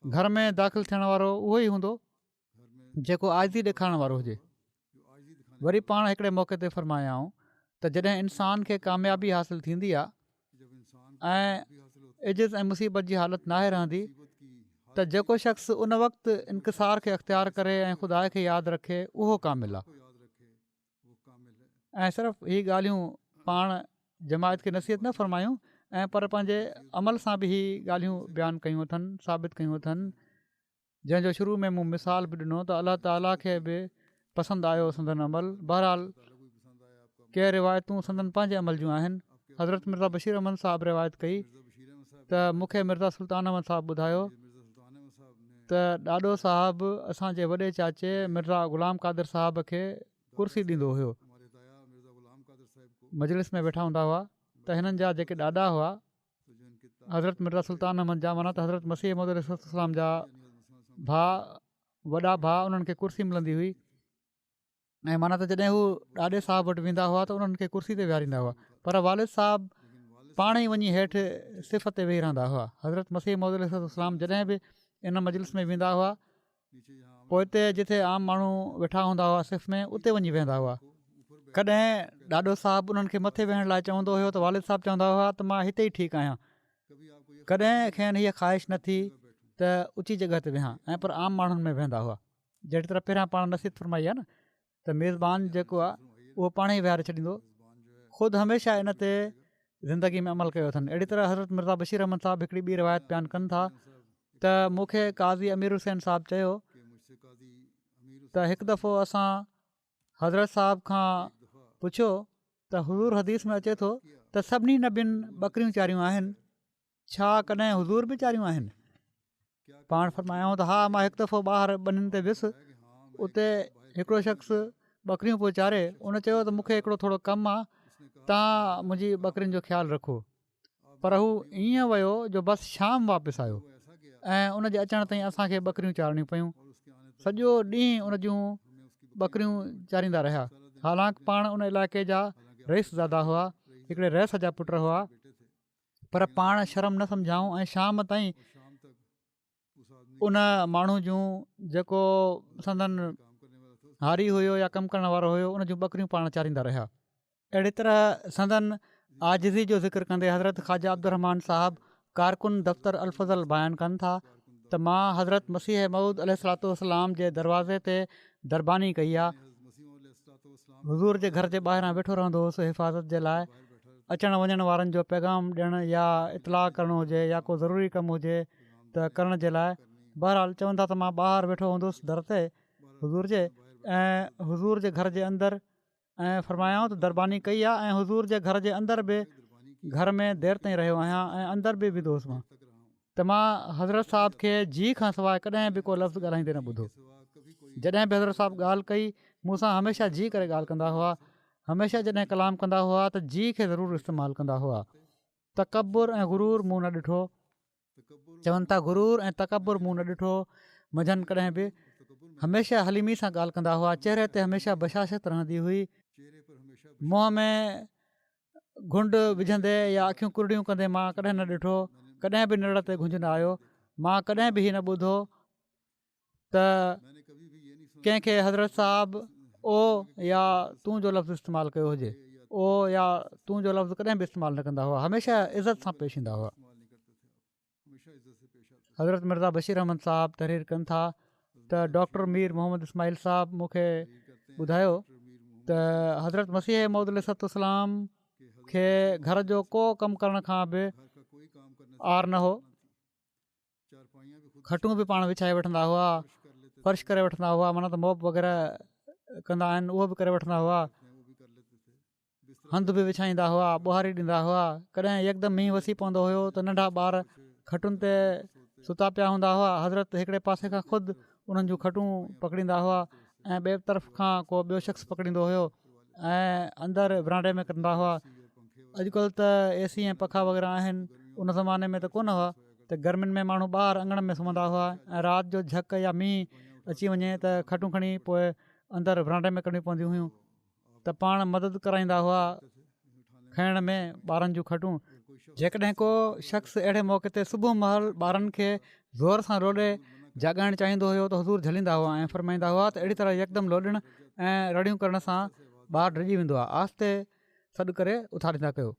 घर में दाख़िल थियण वारो उहो ई हूंदो जेको आजिज़ी ॾेखारण वारो हुजे। वरी पाण हिकिड़े मौक़े ते फ़रमायाऊं त जॾहिं इंसान खे कामयाबी हासिलु थींदी आहे ऐं इज़त ऐं मुसीबत जी हालत नाहे रहंदी त जेको शख़्स उन वक़्तु इनकिसार खे अख़्तियार करे ऐं ख़ुदा खे यादि रखे उहो कामिल आहे। ऐं सिर्फ़ु हीअ ॻाल्हियूं पाण जमायत खे नसीहत न फ़रमायूं ऐं पर पंहिंजे अमल सां बि हीअ ॻाल्हियूं बयानु कयूं अथनि, साबित कयूं अथनि, जंहिंजो शुरू में मूं मिसाल बि ॾिनो त अलाह ताला खे बि पसंदि आयो संदन अमल। बहरहाल के रिवायतूं संदन पंहिंजे अमल जूं आहिनि। हज़रत मिर्ज़ा बशीर अहमद साहिबु रिवायत कई त मूंखे मिर्ज़ा सुल्तान अहमद साहिबु ॿुधायो त ॾाॾो साहिबु असांजे वॾे चाचे मिर्ज़ा ग़ुलाम क़ादिर साहिब खे कुर्सी ॾींदो हुयो। मजलिस में वेठा हूंदा हुआ त हिननि जा जेके ॾाॾा हुआ हज़रत मिर्ज़ा सुल्तान अहमद जा, माना त हज़रत मसीह मौद अलैहिस्सलाम जा वॾा भाउ, उन्हनि खे कुर्सी मिलंदी हुई ऐं माना त जॾहिं हू ॾाॾे साहिब वटि वेंदा हुआ त उन्हनि खे कुर्सी ते विहारींदा हुआ, पर वालिद साहिबु पाण ई वञी हेठि सिफ़ ते वेही रहंदा हुआ। हज़रत मसीह मौद अलैहिस्सलाम जॾहिं बि इन मजलिस में वेंदा हुआ पोइ हिते जिथे आम माण्हू वेठा हूंदा हुआ सिफ़ में उते वञी वेहंदा हुआ। कॾहिं ॾाॾो साहिबु उन्हनि खे मथे वेहण लाइ चवंदो हुयो त वालिद साहिबु चवंदा हुआ त मां हिते ई ठीकु आहियां। कॾहिं खेनि हीअ ख़्वाहिश न थी त ऊची जॻह ते वेहां, ऐं पर आम माण्हुनि में वेहंदा हुआ। जहिड़ी तरह पहिरियां पाण नसीहत फ़रमाई आहे न त मेज़बान जेको आहे उहो पाण ई विहारे छॾींदो, ख़ुदि हमेशह इन ते ज़िंदगी में अमल कयो अथनि। अहिड़ी तरह हज़रत मिर्ज़ा बशीर अहमद साहिबु हिकिड़ी ॿी रिवायत बयानु कनि था त मूंखे काज़ी अमीर हुसैन साहिबु चयो त हिकु दफ़ो असां हज़रत साहिब खां पुछियो त हुज़ूर हदीस में अचे थो त सभिनी नबियुनि ॿकरियूं चारियूं आहिनि, छा कॾहिं हुज़ूर बि चारियूं आहिनि? पाण फ़रमायाऊं त हा, मां हिकु दफ़ो ॿाहिरि ॿनिनि ते वियुसि, उते हिकिड़ो शख़्स ॿकरियूं पियो चारे। उन चयो त मूंखे हिकिड़ो थोरो कमु आहे, तव्हां मुंहिंजी ॿकरियुनि जो ख़्यालु रखो। पर हू ईअं वियो जो बसि शाम वापसि आयो ऐं उन जे अचण ताईं असांखे ॿकरियूं चारणियूं पियूं। सॼो ॾींहुं उन जूं ॿकरियूं चारींदा रहिया। हालांकि पाण उन इलाइक़े जा रईसज़ादा हुआ, हिकिड़े रईस जा पुट हुआ, पर पाण शर्म न सम्झाऊं ऐं शाम ताईं उन माण्हू जूं जेको संदन हारी हुयो या कमु करण वारो हुयो उन जूं ॿकरियूं पाण चारींदा रहिया। अहिड़ी तरह संदन आजिज़ी जो ज़िक्र कंदे हज़रत ख़्वाजा अब्दुर्रहमान साहिबु कारकुन दफ़्तर अल-फज़ल बयानु कनि था त मां हज़रत मसीह मऊद अलैहिस्सलाम जे दरवाज़े ते दरबानी कई आहे। हुज़ूर जे घर जे ॿाहिरां वेठो रहंदो हुउसि हिफ़ाज़त जे लाइ, अचण वञण वारनि जो पैगाम ॾियणु या इतलाह करणो हुजे या को ज़रूरी कमु हुजे त करण जे लाइ। बहरहाल चवंदा त मां ॿाहिरि वेठो हूंदुसि दर ते हुज़ूर जे, ऐं हुज़ूर जे घर जे अंदरि ऐं फ़रमायाऊं त दरबानी कई आहे ऐं हुज़ूर जे घर जे अंदरि बि घर में देरि ताईं रहियो आहियां ऐं अंदरि बि विधोसि मां त मां हज़रत साहिब खे जी खां सवाइ कॾहिं बि को लफ़्ज़ ॻाल्हाईंदे न ॿुधो। जॾहिं बि हज़रत साहिबु ॻाल्हि कई मूंसां हमेशह जी करे ॻाल्हि कंदा हुआ, हमेशह जॾहिं कलाम कंदा हुआ त जी खे ज़रूरु इस्तेमालु कंदा हुआ। तकबुर ऐं गुरूर मूं न ॾिठो, चवनि था गुरूर ऐं तकबुर मूं न ॾिठो मंझंदि कॾहिं बि। हमेशह हलीमी सां ॻाल्हि कंदा हुआ, चहिरे ते हमेशह बशाशत रहंदी हुई, मुंहं में घुंड विझंदे या अखियूं कुरड़ियूं कंदे मां कॾहिं न ॾिठो, कॾहिं बि निड़ ते घुंझ न आयो। मां कॾहिं बि हीअ न ॿुधो त कंहिंखे हज़रत साहिबु ओ या तूं जो लफ़्ज़ इस्तेमालु कयो हुजे, ओ या तूं जो लफ़्ज़ कॾहिं बि इस्तेमालु न कंदा हुआ, हमेशह इज़त सां पेश ईंदा हुआ। हज़रत मिर्ज़ा बशीर अहमद साहबु तहरीर कनि था त डॉक्टर मीर मोहम्मद इस्माइल साहबु मूंखे ॿुधायो त हज़रत मसीह मौद अलैहिस्सलाम खे घर जो को कमु करण खां बि आर न हो। खटूं बि पाण विछाए वठंदा हुआ, फ़र्श करे वठंदा हुआ, माना त मोप वग़ैरह कंदा आहिनि उहो बि करे वठंदा हुआ, हंधि बि विछाईंदा हुआ, ॿुहारी ॾींदा हुआ। कॾहिं यकदमि मींहुं वसी पवंदो हुयो त नंढा ॿार खटुनि ते सुता पिया हूंदा हुआ, हज़रत हिकिड़े पासे खां ख़ुदि उन्हनि जूं खटूं पकड़ींदा हुआ ऐं ॿिए तरफ़ खां को ॿियो शख़्स पकड़ींदो हुयो ऐं अंदरि विरांडे में कंदा हुआ। अॼुकल्ह त एसी ऐं पखा वग़ैरह आहिनि, उन ज़माने में त कोन हुआ, त गर्मियुनि में माण्हू ॿाहिरि अङण में सुम्हंदा हुआ ऐं राति जो झक या मींहुं अची वञे त खटूं खणी पोइ अंदरि विरांडे में कढणियूं पवंदियूं हुयूं, त पाण मदद कराईंदा हुआ खणण में ॿारनि जूं खटूं। जेकॾहिं को शख़्स अहिड़े मौक़े ते सुबुह महल ॿारनि खे ज़ोर सां लोॾे जाॻाइणु चाहींदो हुयो त हज़ूर झलींदा हुआ ऐं फ़रमाईंदा हुआ त अहिड़ी तरह यकदमि लोॾण ऐं रड़ियूं करण सां ॿारु डिॼी वेंदो आहे, आहिस्ते सॾु करे उथारींदा कयो।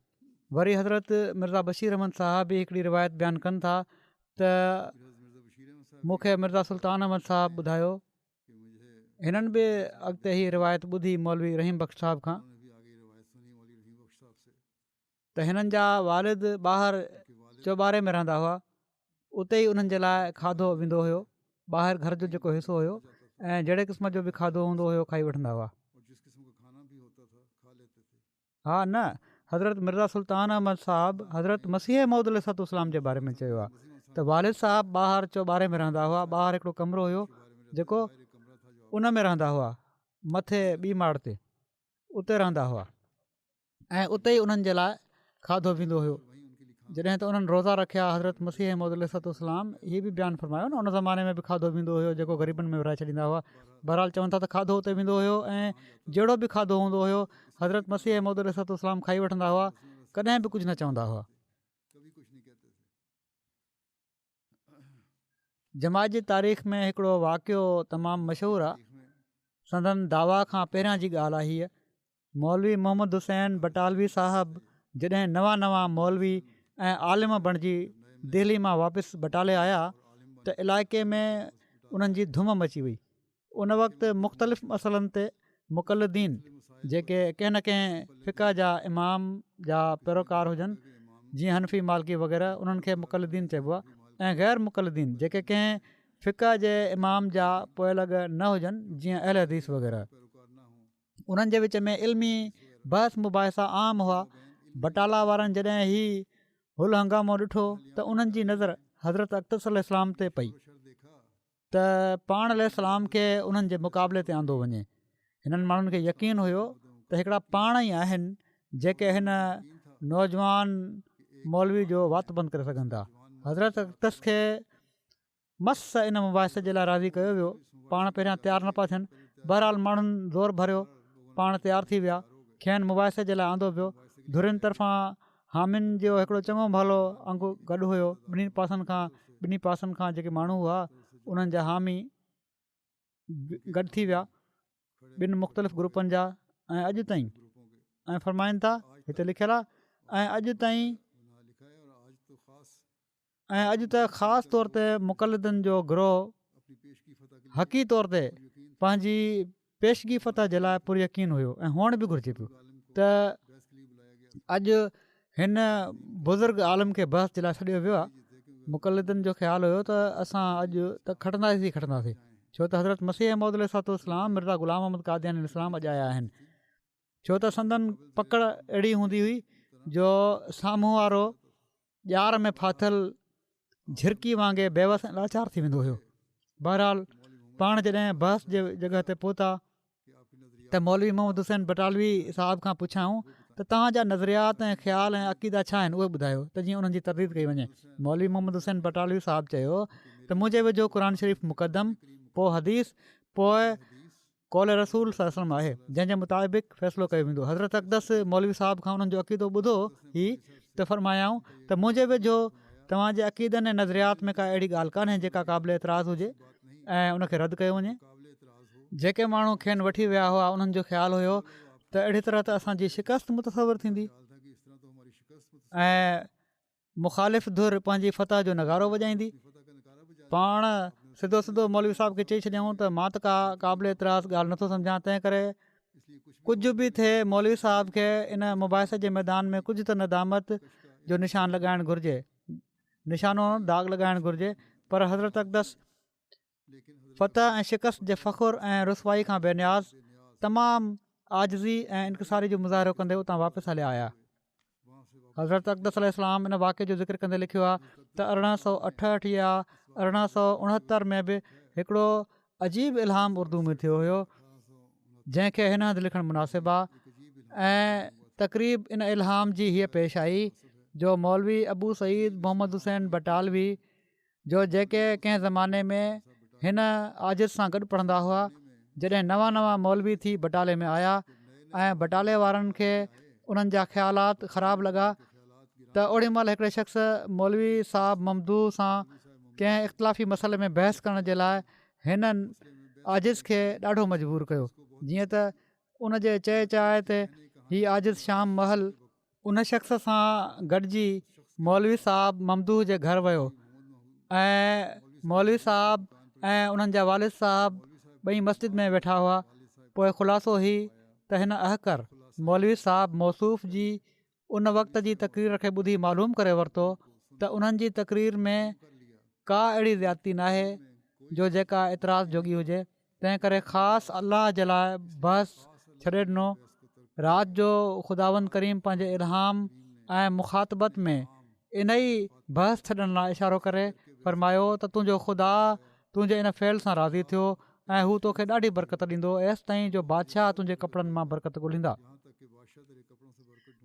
वरी हज़रत मिर्ज़ा बशीर अहमद साहब बि हिकिड़ी रिवायत बयानु कनि था त मूंखे मिर्ज़ा सुल्तान अहमद साहबु ॿुधायो, हिननि बि अॻिते हीअ रिवायत ॿुधी मौलवी रहीम बख़्श साहिब खां त हिननि जा वालिद ॿाहिरि चौॿारे में रहंदा हुआ, उते ई उन्हनि जे लाइ खाधो वेंदो हुयो, ॿाहिरि घर जो जेको हिसो हुयो ऐं जहिड़े क़िस्म जो बि खाधो हूंदो हुयो खाई वठंदा हुआ। हा न, हज़रत मिर्ज़ा सुल्तान अहमद साहबु हज़रत मसीह मौद अलैहिस्सलाम जे बारे में चयो आहे त वालिद साहबु ॿाहिरि चौॿारे में रहंदा हुआ, ॿाहिरि हिकिड़ो कमिरो हुयो जेको उन में रहंदा हुआ, मथे ॿी माड़ ते उते रहंदा हुआ ऐं उते ई उन्हनि जे लाइ खाधो वेंदो हुयो। जॾहिं त उन्हनि रोज़ा रखिया हज़रत मसीह मौद अलैहिस्सलाम, इहे बि बयानु फ़रमायो न, उन ज़माने में बि खाधो वेंदो हुयो जेको ग़रीबनि में विराए छॾींदा हुआ। बहरहाल चवनि था त खाधो उते वेंदो हुयो ऐं जहिड़ो बि खाधो हूंदो हुयो हज़रत मसीह मौद अलैहिस्सलाम खाई वठंदा हुआ, कॾहिं बि कुझु न चवंदा हुआ। जमात जी तारीख़ में हिकिड़ो वाक़ियो तमामु मशहूरु आहे, संदन दावा खां पहिरियां जी ॻाल्हि आहे हीअ। मौलवी मोहम्मद हुसैन बटालवी साहबु जॾहिं नवां मौलवी ऐं आलिम बणिजी दिल्ली मां वापसि बटाले आया त इलाइक़े में उन्हनि जी धूम मची वई। उन वक़्तु मुख़्तलिफ़ मसइलनि ते मुक़लदीन जेके कंहिं न कंहिं फ़िक़ह जा इमाम जा पैरोकार हुजनि, जीअं हनफ़ी मालिकी वग़ैरह, उन्हनि खे मुक़लदीन चइबो आहे, ऐं ग़ैर मुक़लदीन जेके कंहिं फ़िक़ह जे इमाम जा पोइलॻ न हुजनि, जीअं अहल हदीस वग़ैरह, उन्हनि जे विच में इल्मी बहस मुबाहिसा आम हुआ। बटाला वारनि जॾहिं ही हुल हंगामो ॾिठो त उन्हनि जी नज़र हज़रत अख़्तस अलैहिस्सलाम ते पई त पाण अलैहिस्सलाम खे उन्हनि जे मुक़ाबले ते आंदो वञे। हिननि माण्हुनि खे यकीन हुयो त हिकिड़ा पाण ई आहिनि जेके हिन नौजवान मौलवी जो वात बंदि करे सघनि था। हज़रत अख़्तस खे मस इन मुबाहिसे जे लाइ राज़ी कयो वियो, पाण पहिरियां तयारु न पिया थियनि। बहरहाल माण्हुनि ज़ोर भरियो, पाण तयारु थी विया, खेनि मुबाहिसे जे लाइ आंदो पियो। धुरियुनि तरफ़ां हामिन जो हिकिड़ो चङो भलो अंगु गॾु हुयो, ॿिन्ही पासनि खां जेके माण्हू हुआ उन्हनि जा हामी गॾु थी विया ॿिनि मुख़्तलिफ़ ग्रुपनि जा, ऐं अॼु ताईं ऐं फ़रमाइनि था, हिते लिखियलु आहे, ऐं अॼु त ख़ासि तौर ते मुक़लदनि जो गिरोह हक़ी तौर ते पंहिंजी पेशगी फ़तह जे लाइ पुर यकीन हुयो ऐं हुअण बि घुरिजे पियो त अॼु हिन बुज़ुर्ग आलम खे बहस जे लाइ छॾियो वियो आहे। मुक़लदनि जो ख़्यालु हुयो त असां अॼु त खटंदासीं, छो त हज़रत मसीह मौद अलैहिस्सलाम मिर्ज़ा ग़ुलाम अहमद क़ादियानी इस्लाम अॼु आया आहिनि, छो त संदन पकड़ अहिड़ी हूंदी हुई जो साम्हूं वारो ॼार में फाथल झिरकी वांगुरु बेवस ऐं लाचार थी वेंदो हुयो। बहरहाल पाण जॾहिं बहस जे जॻह ते पहुता त मौलवी मोहम्मद हुसैन बटालवी साहिब खां पुछाऊं त तव्हांजा नज़रियात ऐं ख़्याल ऐं अक़ीदा छा आहिनि, उहे ॿुधायो, त जीअं उन्हनि जी तरदीद कई वञे। मौलवी मोहम्मद हुसैन बटालवी साहिबु चयो त मुंहिंजे वेझो क़ुर शरीफ़ मुक़दम, पोइ हदीस, पोइ कौल रसूल सल्लल्लाहु आहे, जंहिंजे मुताबिक़ फ़ैसिलो कयो वेंदो। हज़रत अक़दस मौलवी साहिब खां उन्हनि जो अक़ीदो ॿुधो ई त फ़रमायाऊं त मुंहिंजे वेझो तव्हांजे अक़ीदनि ऐं नज़रियात में का अहिड़ी ॻाल्हि कान्हे जेका क़ाबिल एतिराज़ हुजे ऐं उनखे रद्द कयो वञे। जेके माण्हू खेनि वठी विया हुआ उन्हनि जो ख़्यालु हुयो त अहिड़ी तरह त असांजी शिकस्त मुतसवर थींदी ऐं मुख़ालिफ़ धुर पंहिंजी फ़तह जो नगारो वॼाईंदी। पाण सिधो सिधो मौलवी साहिब खे चई छॾियऊं त मां त का क़ाबिल एतिराज़ ॻाल्हि नथो सम्झां, तंहिं करे कुझु बि थिए मौलवी साहिब खे इन मुबाहिसे जे मैदान में कुझु त नदामत जो निशान लॻाइणु घुरिजे, निशानो दाग़ लॻाइणु घुरिजे। पर हज़रत अक़दस फ़तह ऐं शिकस्त जे फ़ख़ुर ऐं रुसवाई खां बेनियाज़ तमामु आज़िज़ी ऐं इनक़सारी जो मुज़ाहिरो कंदे उतां वापसि हलिया आया। हज़रत अक़दस अलैहिस्सलाम इन वाक़े जो ज़िक्र कंदे लिखियो आहे त 1868 या 1869 में बि हिकिड़ो अजीब इल्हाम उर्दू में थियो हुयो, जंहिंखे हिन हंधि लिखणु मुनासिबु आहे। ऐं तक़रीब इन इल्हाम जी हीअ पेश आई जो मौलवी अबू सईद मोहम्मद हुसैन बटालवी जो जेके कंहिं ज़माने में हिन आजिज़ सां गॾु पढ़ंदा हुआ, जॾहिं नवां नवां मौलवी थी बटाले में आया ऐं बटाले वारनि खे उन्हनि जा ख़्यालात ख़राबु लॻा, त ओॾी महिल हिकिड़े शख़्स मौलवी साहिब ममदू सां कंहिं इख़्तिलाफ़ी मसइले में बहस करण जे लाइ हिन आजिज़ खे ॾाढो मजबूर कयो। जीअं त उन जे चए चाहे ते हीअ आजिज़ शाम महल उन शख़्स सां गॾिजी मौलवी साहिब ममदू जे घर वियो ऐं मौलवी साहिब ऐं उन्हनि जा वालिद साहिब ॿई मस्जिद में वेठा हुआ। पोइ ख़ुलासो ही त हिन अहकर मौलवी साहिब मौसूफ़ जी उन वक़्त जी तक़रीर खे ॿुधी मालूम करे वरितो त उन्हनि जी तक़रीर में का अहिड़ी ज़्यादती नाहे जो जेका एतिराज़ जोगी हुजे। तंहिं करे ख़ासि अलाह जे लाइ बहस छॾे ॾिनो। राति जो ख़ुदावंद करीम पंहिंजे इल्हाम ऐं मुखातबत में इन ई बहस छॾण लाइ इशारो करे फ़रमायो त तुंहिंजो ख़ुदा तुंहिंजे इन फ़ैल सां राज़ी थियो ऐं हू तोखे ॾाढी बरकत ॾींदो, एसि ताईं जो बादशाह तुंहिंजे कपिड़नि मां बरकत ॻोल्हींदा।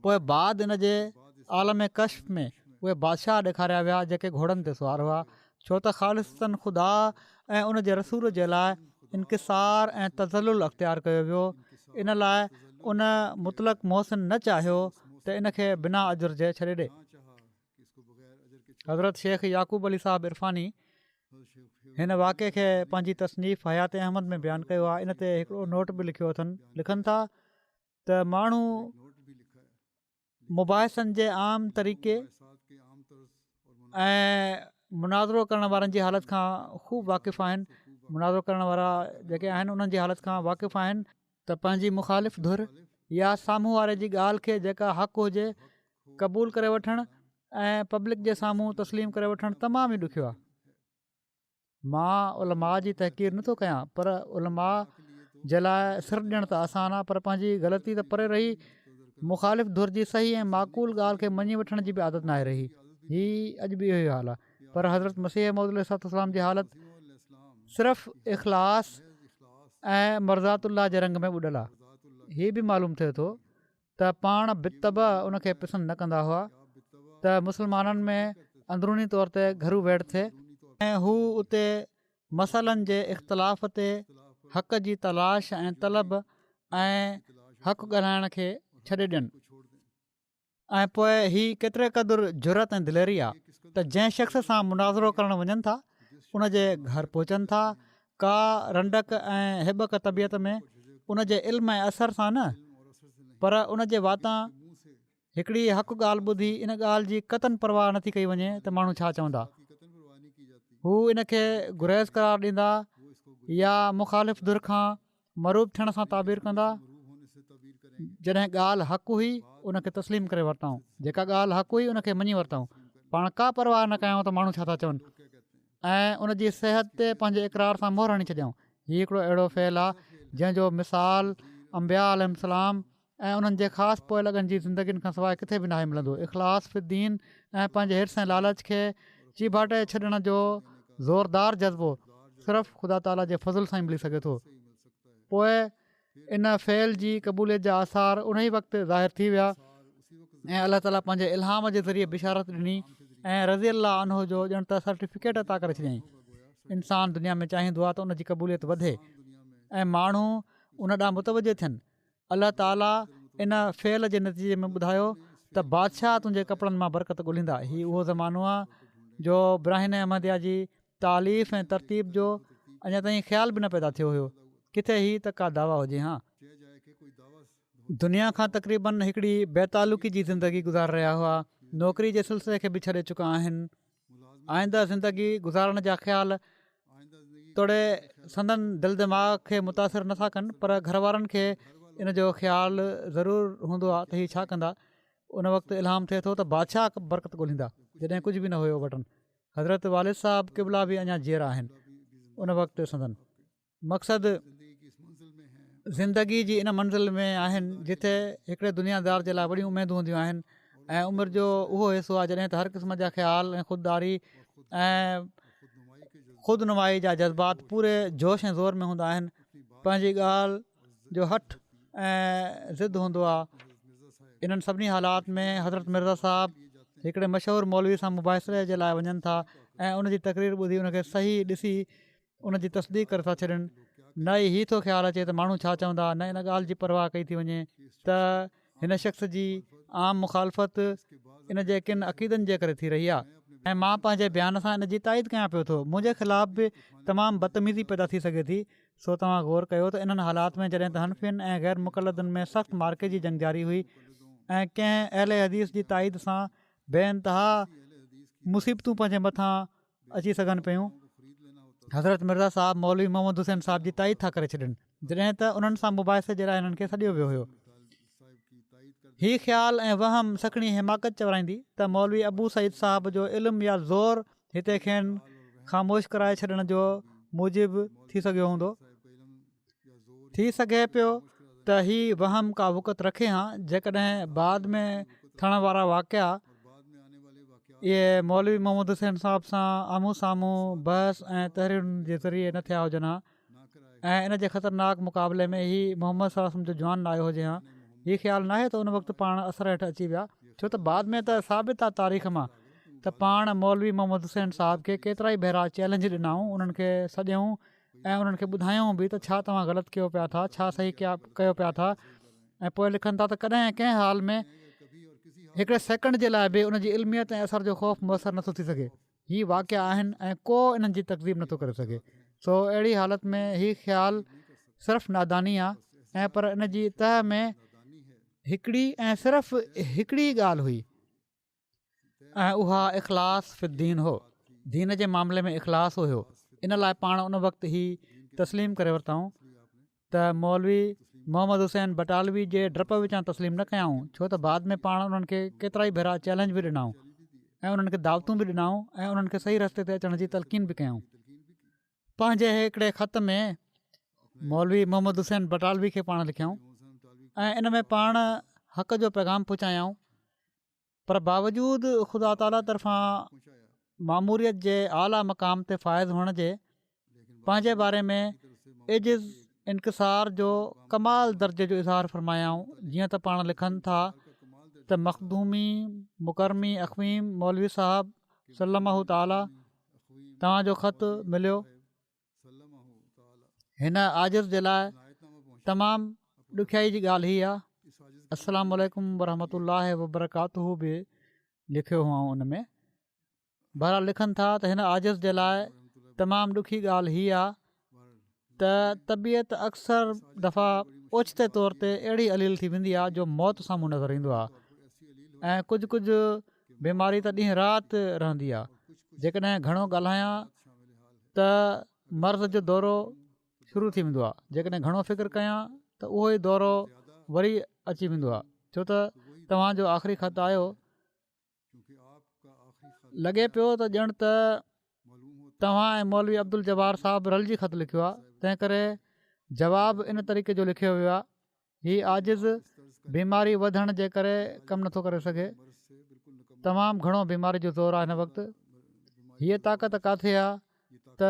पोइ बाद इन जे आलम कश्फ में उहे बादशाह ॾेखारिया विया जेके घोड़नि ते सुवार हुआ, छो त ख़ालिस्तनि ख़ुदा ऐं उन जे रसूल जे लाइ इनकिसार ऐं तज़ल्लुल अख़्तियार कयो वियो। इन लाइ उन मुतलक़ मोहसिन न चाहियो त इन खे बिना अजुर जे छॾे ॾे। हज़रत शेख याक़ूब अली साहिब इरफ़ानी हिन वाक़े खे पंहिंजी तसनीफ़ हयात अहमद में बयानु कयो आहे। इन ते हिकिड़ो नोट बि लिखियो अथनि। लिखनि था त माण्हू मुबाहिसनि जे आम तरीक़े ऐं मुनाज़रो करण वारनि जी हालत खां ख़ूब वाक़िफ़ु आहिनि। मुनाज़रो करण वारा जेके आहिनि उन्हनि जी हालत खां वाक़िफ़ु आहिनि त पंहिंजी मुख़ालिफ़ धुर या साम्हूं वारे जी ॻाल्हि खे जेका हक़ हुजे क़बूल करे वठणु ऐं पब्लिक जे साम्हूं तस्लीम करे वठणु तमामु ई ॾुखियो आहे। मां उलमा जी तहक़ीर नथो कयां, पर उलमा जे लाइ सिर ॾियणु त आसान आहे, पर पंहिंजी ग़लती त परे रही मुख़ालिफ़ धुर जी सही ऐं माक़ूल ॻाल्हि खे मञी वठण जी बि आदत नाहे रही। हीअ अॼु बि इहो ई हाल आहे। पर हज़रत मसीह मौद अलैहिस्सलाम जी हालत सिर्फ़ु इख़लास ऐं मर्ज़ातुल्लाह जे रंग में ॿुॾल आहे। हीअ बि मालूम थिए थो त पाण बितब उनखे पसंदि न कंदा हुआ त मुस्लमाननि में अंदरूनी तौर ते घरू वेड़ थिए ऐं हू उते मसइलनि जे इख़्तिलाफ़ ते हक़ जी तलाश ऐं तलब ऐं हक़ ॻाल्हाइण खे छॾे ॾियनि। ऐं पोइ हीअ केतिरे क़दुरु जुरत ऐं दिलेरी आहे त जंहिं शख़्स सां मुनाज़रो करणु वञनि था उन जे घर पहुचनि था, का रंडक ऐं हिबक तबियत में उन जे इल्म ऐं असर सां न, पर उन जे वातां हिकिड़ी हक़ ॻाल्हि ॿुधी इन ॻाल्हि जी क़तन परवाह नथी कई वञे त माण्हू छा चवंदा। हू इन खे गुरेज़ करार ॾींदा या मुख़ालिफ़ धुर खां मरूब थियण सां ताबीर कंदा। जॾहिं ॻाल्हि हक़ हुई उनखे तस्लीम करे वरितऊं, जेका ॻाल्हि हक़ हुई उनखे मञी वरितऊं, पाण का परवाह न कयूं त माण्हू छा था चवनि, ऐं उन जी सिहत ते पंहिंजे इक़रार सां मोहर हणी छॾियऊं। हीअ हिकिड़ो अहिड़ो फ़ैल आहे जंहिंजो मिसाल अंबिया अलैहिस्सलाम ऐं उन्हनि जे ख़ासि पोइलॻनि जी ज़िंदगियुनि खां सवाइ किथे बि नाहे मिलंदो। इख़लास फ़िद्दीन ऐं पंहिंजे हिर्स ऐं लालच खे चीभाटे छॾण जो ज़ोरदार जज़्बो सिर्फ़ु ख़ुदा ताला जे फज़ल सां ई मिली सघे थो। पोइ इन फ़ैल जी क़बूलियत जा आसार उन ई वक़्तु ज़ाहिर थी विया ऐं अलाह ताला पंहिंजे इल्हाम जे ज़रिए बिशारत ॾिनी ऐं रज़ी अल्लाह अनहु जो ॼण त सर्टिफिकेट अता करे छॾियईं। इंसानु दुनिया में चाहींदो आहे त उन जी क़बूलियत वधे ऐं माण्हू उन ॾांहुं मुतवजो थियनि। अलाह ताला इन फ़ैल जे नतीजे में ॿुधायो त बादशाह तुंहिंजे कपिड़नि मां बरकत ॻोल्हींदा। हीउ उहो ज़मानो आहे जो इब्राहिम अहमदिया जी तालीफ़ ऐं तरतीब जो अञा ताईं ख़्याल बि न पैदा थियो हुयो। किथे ही त का दावा हुजे। हा, दुनिया खां तक़रीबन हिकिड़ी बेतालुकी जी ज़िंदगी गुज़ारे रहिया हुआ, नौकिरी जे सिलसिले खे बि छॾे चुका आहिनि आईंदा ज़िंदगी गुज़ारण जा ख़्याल तोड़े संदन दिलि दिमाग़ खे मुतासिर नथा कनि, पर घर वारनि खे इन जो ख़्यालु ज़रूरु हूंदो आहे त हीअ छा कंदा। उन वक़्तु इल्हाम थिए थो त बादशाह बरकत ॻोल्हींदा जॾहिं कुझु बि न हुयो वठनि। हज़रत वालिद साहिबु क़िबला बि अञा जीअरा आहिनि उन वक़्तु संदन मक़सदु ज़िंदगी जी इन मंज़िल में आहिनि जिथे हिकिड़े दुनियादार जे लाइ वॾियूं उमेदूं हूंदियूं आहिनि ऐं उमिरि जो उहो हिसो आहे जॾहिं त हर क़िस्म जा ख़्याल ऐं ख़ुददारी ऐं ख़ुदनुमाई जा जज़्बात पूरे जोश ऐं ज़ोर में हूंदा आहिनि। पंहिंजी ॻाल्हि जो हठ ऐं ज़िद हूंदो आहे। इन्हनि सभिनी हालात में हज़रत मिर्ज़ा साहिबु हिकिड़े मशहूरु मौलवी सां मुबाहिसे जे लाइ वञनि था ऐं उनजी तक़रीर ॿुधी उनखे सही ॾिसी उनजी तस्दीक करे था छॾनि। न ई हीअ थो ख़्यालु अचे त माण्हू छा चवंदा, न इन ॻाल्हि जी परवाह कई थी वञे त हिन शख़्स जी आम मुखालफ़त इन जे किन अक़ीदनि जे करे थी रही आहे ऐं मां पंहिंजे बयान सां इन जी ताईद कयां पियो थो। मुंहिंजे ख़िलाफ़ बि तमामु बदतमीज़ी पैदा थी सघे थी। सो तव्हां गौर कयो त इन्हनि हालात में जॾहिं त हनफ़ियुनि ऐं ग़ैर मुक़लदनि में सख़्तु मार्के जी जंग जारी हुई ऐं कंहिं अहले हदीस जी ताईद सां बेइंतिहा मुसीबतूं पंहिंजे मथां अची सघनि पियूं, हज़रत मिर्ज़ा साहिबु मौलवी मोहम्मद हुसैन साहिब जी ताईद था करे छॾनि जॾहिं त उन्हनि सां मुबाहिसे जे लाइ हिननि खे सॾियो वियो हुयो। हीउ ख़्यालु ऐं वहम सखणी हिमाकत चवराईंदी त मौलवी अबू सईद साहिब जो इल्मु या ज़ोर हिते खेनि ख़ामोश कराए छॾण जो मूजिबु थी सघियो हूंदो। थी सघे पियो त हीउ वहम का वुक़त रखे हा जेकॾहिं बाद में थियण वारा वाक़िआ इहे मौलवी मोहम्मद हुसैन साहिब सां आम्हूं साम्हूं बहस ऐं तहरीरुनि जे ज़रिए न थिया हुजनि हा ऐं इन जे ख़तरनाक मुक़ाबले में ही मोहम्मद सल्लल्लाहु जो जवान न आयो हुजे हा। हीउ ख़्यालु नाहे त उन वक़्तु पाण असर हेठि अची विया, छो त बाद में त साबित आहे तारीख़ मां त पाण मौलवी मोहम्मद हुसैन साहिब खे केतिरा ई भेरा चैलेंज ॾिनाऊं, उन्हनि खे सॾियऊं ऐं उन्हनि खे ॿुधायूं बि त छा तव्हां ग़लति कयो पिया था, छा सही कयो पिया था। ऐं पोइ लिखनि था त कॾहिं कंहिं हाल में हिकिड़े सेकंड जे लाइ बि उनजी इल्मियत ऐं असर जो ख़ौफ़ मुयसरु नथो थी सघे। हीअ वाक़िआ आहिनि ऐं को इन्हनि जी तकज़ीब नथो करे सघे। सो अहिड़ी हालति में हीउ ख़्यालु सिर्फ़ु नादानी आहे ऐं पर इन जी तह में हिकिड़ी ऐं सिर्फ़ु हिकिड़ी ॻाल्हि हुई ऐं उहा इख़लास फ़िद्दीन हो। दीन जे मामले में इख़लास हुयो। इन लाइ पाण उन वक़्तु ई तस्लीम करे वरिताऊं त मौलवी मोहम्मद हुसैन बटालवी जे डप विचां तस्लीम न कयाऊं, छो त बाद में पाण उन्हनि खे केतिरा ई भेरा चैलेंज बि ॾिनाऊं ऐं उन्हनि खे दावतूं बि ॾिनाऊं ऐं उन्हनि खे सही रस्ते ते अचण जी तलक़ीन बि कयूं। पंहिंजे हिकिड़े ख़त में मौलवी मोहम्मद हुसैन बटालवी खे पाण लिखियऊं ऐं इन में पाण हक़ जो पैगाम पहुचायूं, पर बावजूदु ख़ुदा ताला तरफ़ां मामूरियत जे आला मक़ाम ते फ़ाइज़ हुअण जे पंहिंजे बारे में एजिज़ इनक़सार जो कमाल दर्जे जो इज़हार फ़रमायाऊं। जीअं त पाण लिखनि था त मखदूमी मुकरमी अख़वीम मौलवी साहिबु सल्लल्लाहु ताला तव्हांजो ख़त मिलियो। हिन आजिज़ जे लाइ तमामु ॾुखियाई जी ॻाल्हि हीअ आहे। अस्सलामु अलैकुम वरहमतुल्लाहि वबरकातुहू बि लिखियो हुआ उन में। बहरहाल लिखनि था त हिन आजिज़ जे लाइ तमामु ॾुखी ॻाल्हि हीअ आहे त तबियत अक्सर दफ़ा ओचिते तौर ते अहिड़ी अलील थी वेंदी आहे जो मौत साम्हूं नज़र ईंदो आहे ऐं कुझु बीमारी त ॾींहुं राति रहंदी आहे। जेकॾहिं घणो ॻाल्हायां त मर्ज़ जो दौरो शुरू थी वेंदो आहे, जेकॾहिं घणो फ़िक्र कयां त उहो ई दौरो वरी अची वेंदो आहे। छो त तव्हांजो आख़िरी ख़त आयो, लॻे पियो त ॼण त तव्हां ऐं मौलवी अब्दुल जब्बार साहिबु रलिजी ख़त लिखियो आहे, तंहिं करे जवाबु इन तरीक़े जो लिखियो वियो आहे। हीअ आजिज़ बीमारी वधण जे करे कमु नथो करे सघे, तमामु घणो बीमारी जो ज़ोर आहे हिन वक़्तु। हीअ ताक़त किथे आहे त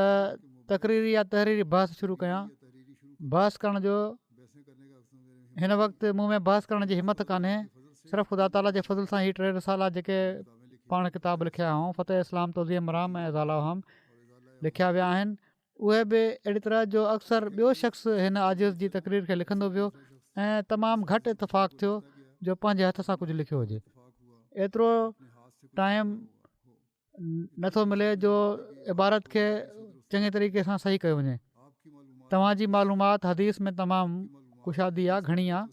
तक़रीरी या तहरीरी बहस शुरू कयां। बहस करण जो हिन वक़्तु मूं में बहस करण जी हिमत कान्हे। सिर्फ़ु ख़ुदा ताला जे फज़ल सां ही 3 रिसाला जेके पाण किताब लिखिया हुआ, फ़तेह इस्लाम तौज़ीह मराम ऐं ज़ाला हम लिखिया विया आहिनि, उहे बि अहिड़ी तरह जो अक्सर ॿियो शख़्स हिन आजिज़ जी तक़रीर खे लिखंदो वियो ऐं तमामु घटि इतफ़ाक़ थियो जो पंहिंजे हथ सां कुझु लिखियो हुजे। एतिरो टाइम नथो मिले जो इबारत खे चङे तरीक़े सां सही कयो वञे। तव्हांजी मालूमात हदीस में तमामु कुशादी आहे, घणी आहे।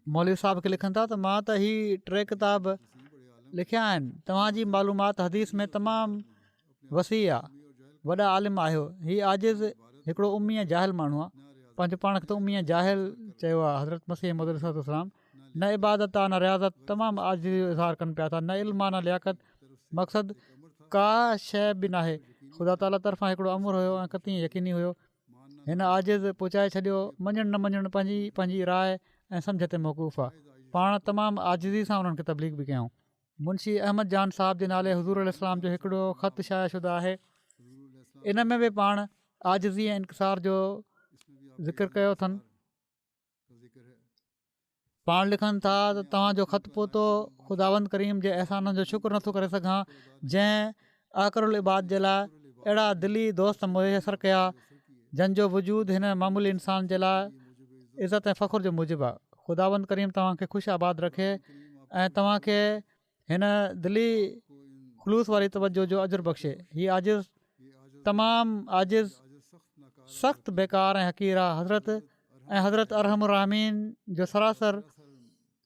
मौलवी साहिब खे लिखनि था त मां त ही 3 किताब लिखिया आहिनि। तव्हांजी मालूमात हदीस में तमामु वसी आहे, वॾा आलिम आहियो। हीउ आजिज़ हिकिड़ो उमीअ जाहिल माण्हू आहे, पंहिंजो पाण खे त उमीअ जाहिल चयो आहे। हज़रत मसीह मौद अलैहिस्सलाम न इबादत आहे, न रियाज़त, तमामु आजिज़ी जो इज़हार कनि पिया था, न इल्मु आहे, न लियाकत। मक़सदु का शइ बि नाहे। ख़ुदा ताला तरफ़ां हिकिड़ो अमुर हुयो ऐं कती यकीनी हुयो। हिन आजिज़ पहुचाए छॾियो। मञणु न मञणु पंहिंजी पंहिंजी राय ऐं सम्झ ते मौक़ूफ़ आहे। पाण तमामु आजिज़ी सां उन्हनि खे तबलीग बि कयूं। मुंशी अहमद जान साहिब जे नाले हुज़ूर अलैहिस्सलाम जो हिकिड़ो ख़त शाया शुदा आहे। इन में बि पाण आजिज़ी ऐं इनकिसार जो ज़िक्र कयो अथनि। पाण लिखनि था त तव्हांजो ख़त पहुतो, ख़ुदावंद करीम जे अहसाननि जो शुक्र नथो करे सघां, जंहिं आकरुल इबाद जे लाइ अहिड़ा दिली दोस्त मुयसरु कया, जंहिंजो वजूदु हिन मामूली इंसान जे लाइ इज़त ऐं फ़ख़ुर जो मूजिबु आहे। ख़ुदावंद करीम तव्हांखे ख़ुशि आबाद रखे ऐं तव्हांखे हिन दिली ख़ुलूस वारी तवजो जो अजुर बख़्शे। हीअ आजिज़ तमामु आजिज़, सख़्तु बेकार ऐं हक़ीर आहे। हज़रत अरहमुर्राहिमीन जो सरासर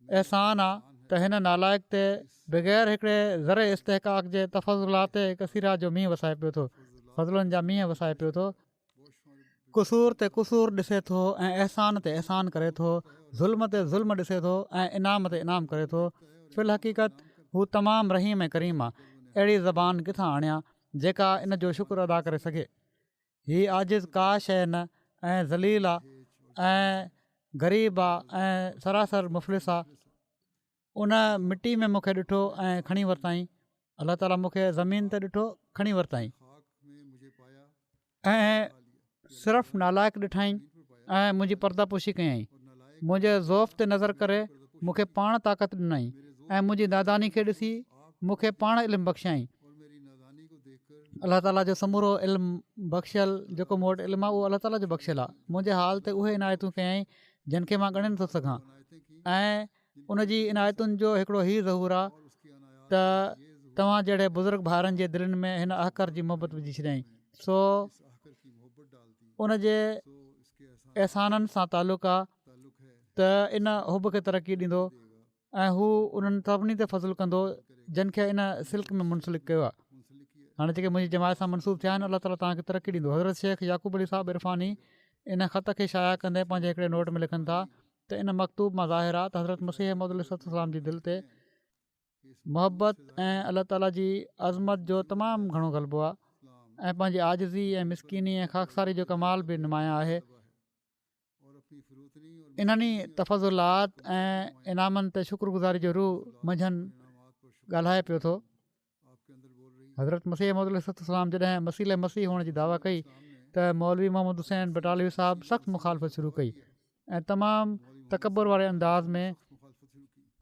अहसान आहे त हिन नालाइक़ ते बग़ैर हिकिड़े ज़रे इस्तेहक़ाक़ जे तफ़ज़ुलात कसीरा जो मींहुं वसाए पियो थो, फज़लनि जा मींहं वसाए पियो थो। क़ुसूर ते क़ुसूर ॾिसे थो ऐं अहसान ते अहसान करे थो, ज़ुल्म ते ज़ुल्म ॾिसे थो ऐं इनाम ते इनाम करे थो। फ़िल हक़ीक़त हू तमामु रहीम ऐं करीम आहे। अहिड़ी ज़बान किथां आणिया जेका इन जो शुक्र अदा करे सघे। हीअ आजिज़ का शइ न ऐं ज़लील आहे ऐं ग़रीब आहे ऐं सरासर मुफ़लिस आहे। उन मिटी में मूंखे ॾिठो ऐं खणी वरिताईं। अलाह ताला मूंखे ज़मीन ते ॾिठो, खणी वरिताईं ऐं सिर्फ़ु नालाइक़ ॾिठाईं ऐं मुंहिंजी पर्दापोशी कयईं। मुंहिंजे ज़ौफ़ ते नज़र करे मूंखे पाण ताक़त ॾिनई ऐं मुंहिंजी नादानी खे ॾिसी मूंखे पाण इल्मु बख़्शियईं। अलाह ताला जो समूरो इल्मु बख़्शियल जेको मूं वटि इल्मु आहे उहो अलाह ताला जो बख़्शियल आहे। मुंहिंजे हाल ते उहे इनायतूं कयईं जिन खे मां ॻणे नथो सघां ऐं उनजी इनायतुनि जो हिकिड़ो ई ज़हूर आहे त तव्हां जहिड़े बुज़ुर्ग भाउरनि जे दिलनि में हिन अहकर जी मोहबत विझी छॾियईं। सो उनजे अहसाननि सां तालुक़ु आहे त इन हुब खे तरक़ी ॾींदो ऐं हू उन्हनि सभिनी ते फज़ुलु कंदो जिन खे इन सिल्क में मुंसलिक कयो आहे। हाणे जेके मुंहिंजी जमायत सां मनसूब थिया आहिनि, अलाह ताला तव्हांखे तरक़ी ॾींदो। हज़रत शेख याक़ूब अली साहिब इरफ़ानी इन ख़त खे शाया कंदे पंहिंजे हिकिड़े नोट में लिखनि था त इन मकतूब मां ज़ाहिर आहे त हज़रत मसीह मौद अलैहिस्सलाम जी दिलि ते मुहबत ऐं अलाह ताला जी अज़मत जो तमामु घणो ग़लबो आहे ऐं पंहिंजी आजिज़ी ऐं मिसकिनी ऐं ख़ाकसारी जो कमाल बि नुमाया आहे। इन्हनि तफ़ज़ुलात ऐं इनामनि ते शुक्रगुज़ारी जो रूह मंझंदि ॻाल्हाए पियो थो। हज़रत मसीह मौद अलैहिस्सलाम जॾहिं मसीह हुअण जी दावा कई त मौलवी मोहम्मद हुसैन बटालवी साहिबु सख़्तु मुखालफ़त शुरू कई ऐं तमामु तकबुर वारे अंदाज़ में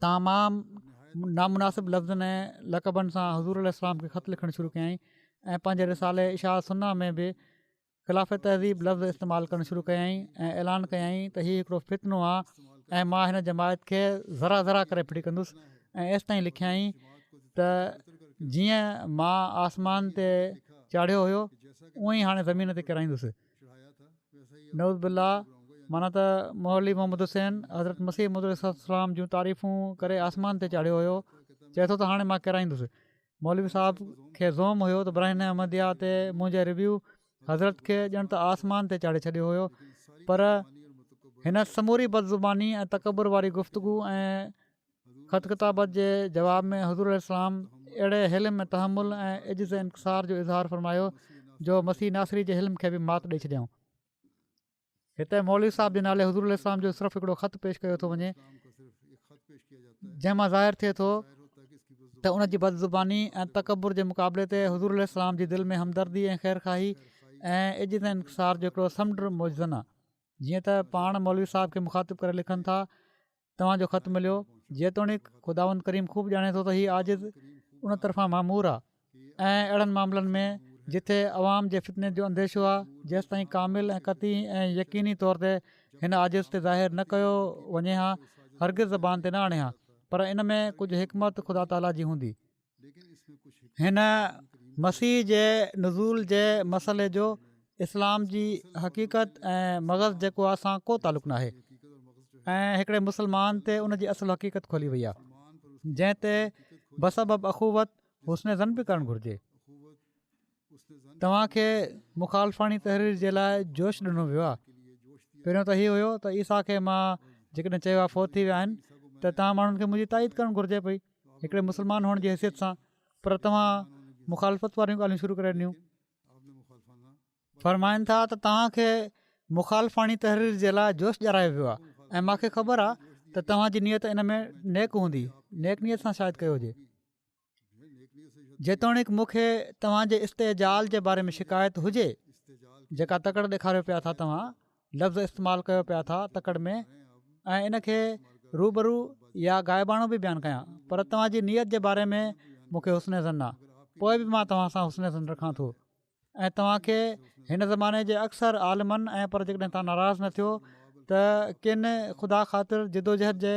तमामु नामुनासिब लफ़्ज़नि ऐं लक़बनि सां हज़ूर अलैहिस्सलाम खे ख़त लिखणु शुरू कयईं ऐं पंहिंजे रिसाले इशाअत सुन्ना में बि ख़िलाफ़ तहज़ीब लफ़्ज़ इस्तेमालु करणु शुरू कयईं ऐं ऐलान कयईं त हीउ हिकिड़ो फितनो आहे ऐं मां हिन जमायत खे ज़रा ज़रा करे फिटी कंदुसि ऐं एसि ताईं लिखियईं त जीअं मां आसमान ते चाढ़ियो हुयो उअं ई हाणे ज़मीन ते किराईंदुसि। नऊज़ बिल्ला माना त मौलवी मोहम्मद हुसैन हज़रत मसीह मौद अलैहिस्सलाम जूं तारीफ़ूं करे आसमान ते चाढ़ियो हुयो, चए थो त हाणे मां किराईंदुसि। मौलवी साहिब खे ज़ोम हुयो त ब्राहिन अहमदिया ते मुंहिंजे रिव्यू हज़रत खे ॼण त आसमान ते चाढ़े छॾियो हुयो, पर हिन समूरी बदज़ुबानी ऐं तकबुर वारी गुफ़्तगू ऐं ख़त किताबत जे जवाब में हज़ूर अलैहिस्सलाम अहिड़े हिल्म ऐं तहमुल ऐं इज़्ज़त इंकिसार जो इज़हार फ़रमायो जो मसीह नासरी जे हिल्म खे बि मात ॾेई छॾियऊं। हिते मौलवी साहिब जे नाले हज़ूर अलैहिस्सलाम जो सिर्फ़ु हिकिड़ो ख़त पेश कयो थो वञे जंहिंमां ज़ाहिर थिए थो त उनजी बदज़ुबानी ऐं तकबुर जे मुक़ाबले ते हज़ूर अलैहिस्सलाम जी दिलि में हमदर्दी ऐं ख़ैरखाही ऐं इज़्ज़त इंकिसार जो हिकिड़ो समुंड मौजूदु आहे। जीअं त पाण मौलवी साहिब खे मुखातिब करे लिखनि था, तव्हांजो ख़तु मिलियो जेतोणीकि ख़ुदावंद करीम ख़ूब ॼाणे थो त हीअ आजिज़ उन तरफ़ां मामूर आहे ऐं अहिड़नि मामलनि में जिथे अवाम जे फितने जो अंदेशो आहे जेसि ताईं कामिल ऐं कती ऐं यकीनी तौर ते हिन आजिज़ ते ज़ाहिर न कयो वञे हा, हरगिज़ ज़बान ते न आणे हा, पर इन में कुझु हिकमत ख़ुदा ताला जी हूंदी। हिन मसीह जे नुज़ूल जे मसइले जो इस्लाम जी हक़ीक़त ऐं मग़ज़ जेको आहे असां को तालुक़ु न आहे ऐं हिकिड़े मुस्लमान ते उन जी असुलु हक़ीक़त खोली वई आहे जंहिं ते बसबब अख़ुवत हुस्न ज़न बि करणु घुरिजे। तव्हांखे मुखालफ़ानी तहरीर जे लाइ जोश ॾिनो वियो आहे। पहिरियों त इहो हुयो त ईसा खे मां जेकॾहिं चयो आहे फ़ौत थी विया आहिनि त तव्हां माण्हुनि खे मुंहिंजी ताईद करणु घुरिजे पई हिकिड़े मुस्लमान हुअण जी हैसियत सां, पर तव्हां मुखालफ़त वारियूं ॻाल्हियूं शुरू करे ॾिनियूं। फ़रमाइनि था त तव्हांखे मुखालफ़ानी तहरीर जे लाइ जोश ॼारायो वियो आहे ऐं मूंखे ख़बर आहे त तव्हांजी नियत इन में नेक हूंदी, नेक नियत सां शायदि कयो हुजे। जेतोणीकि मूंखे तव्हांजे इस्तेजाल जे बारे में शिकायत हुजे, जेका तकड़ ॾेखारियो पिया था, तव्हां लफ़्ज़ इस्तेमालु कयो पिया था तकड़ में, ऐं इन खे रूबरू या ग़ाइबाणो बि बयानु कयां, पर तव्हांजी नियत जे बारे में मूंखे हुस्न ज़न आहे। पोइ बि मां तव्हां सां हुस्न ज़न रखां थो ऐं तव्हांखे हिन ज़माने जे अक्सर आलिमनि ऐं पर जेकॾहिं तव्हां नाराज़ न थियो त किन ख़ुदा ख़ातिर जिदोजहद जे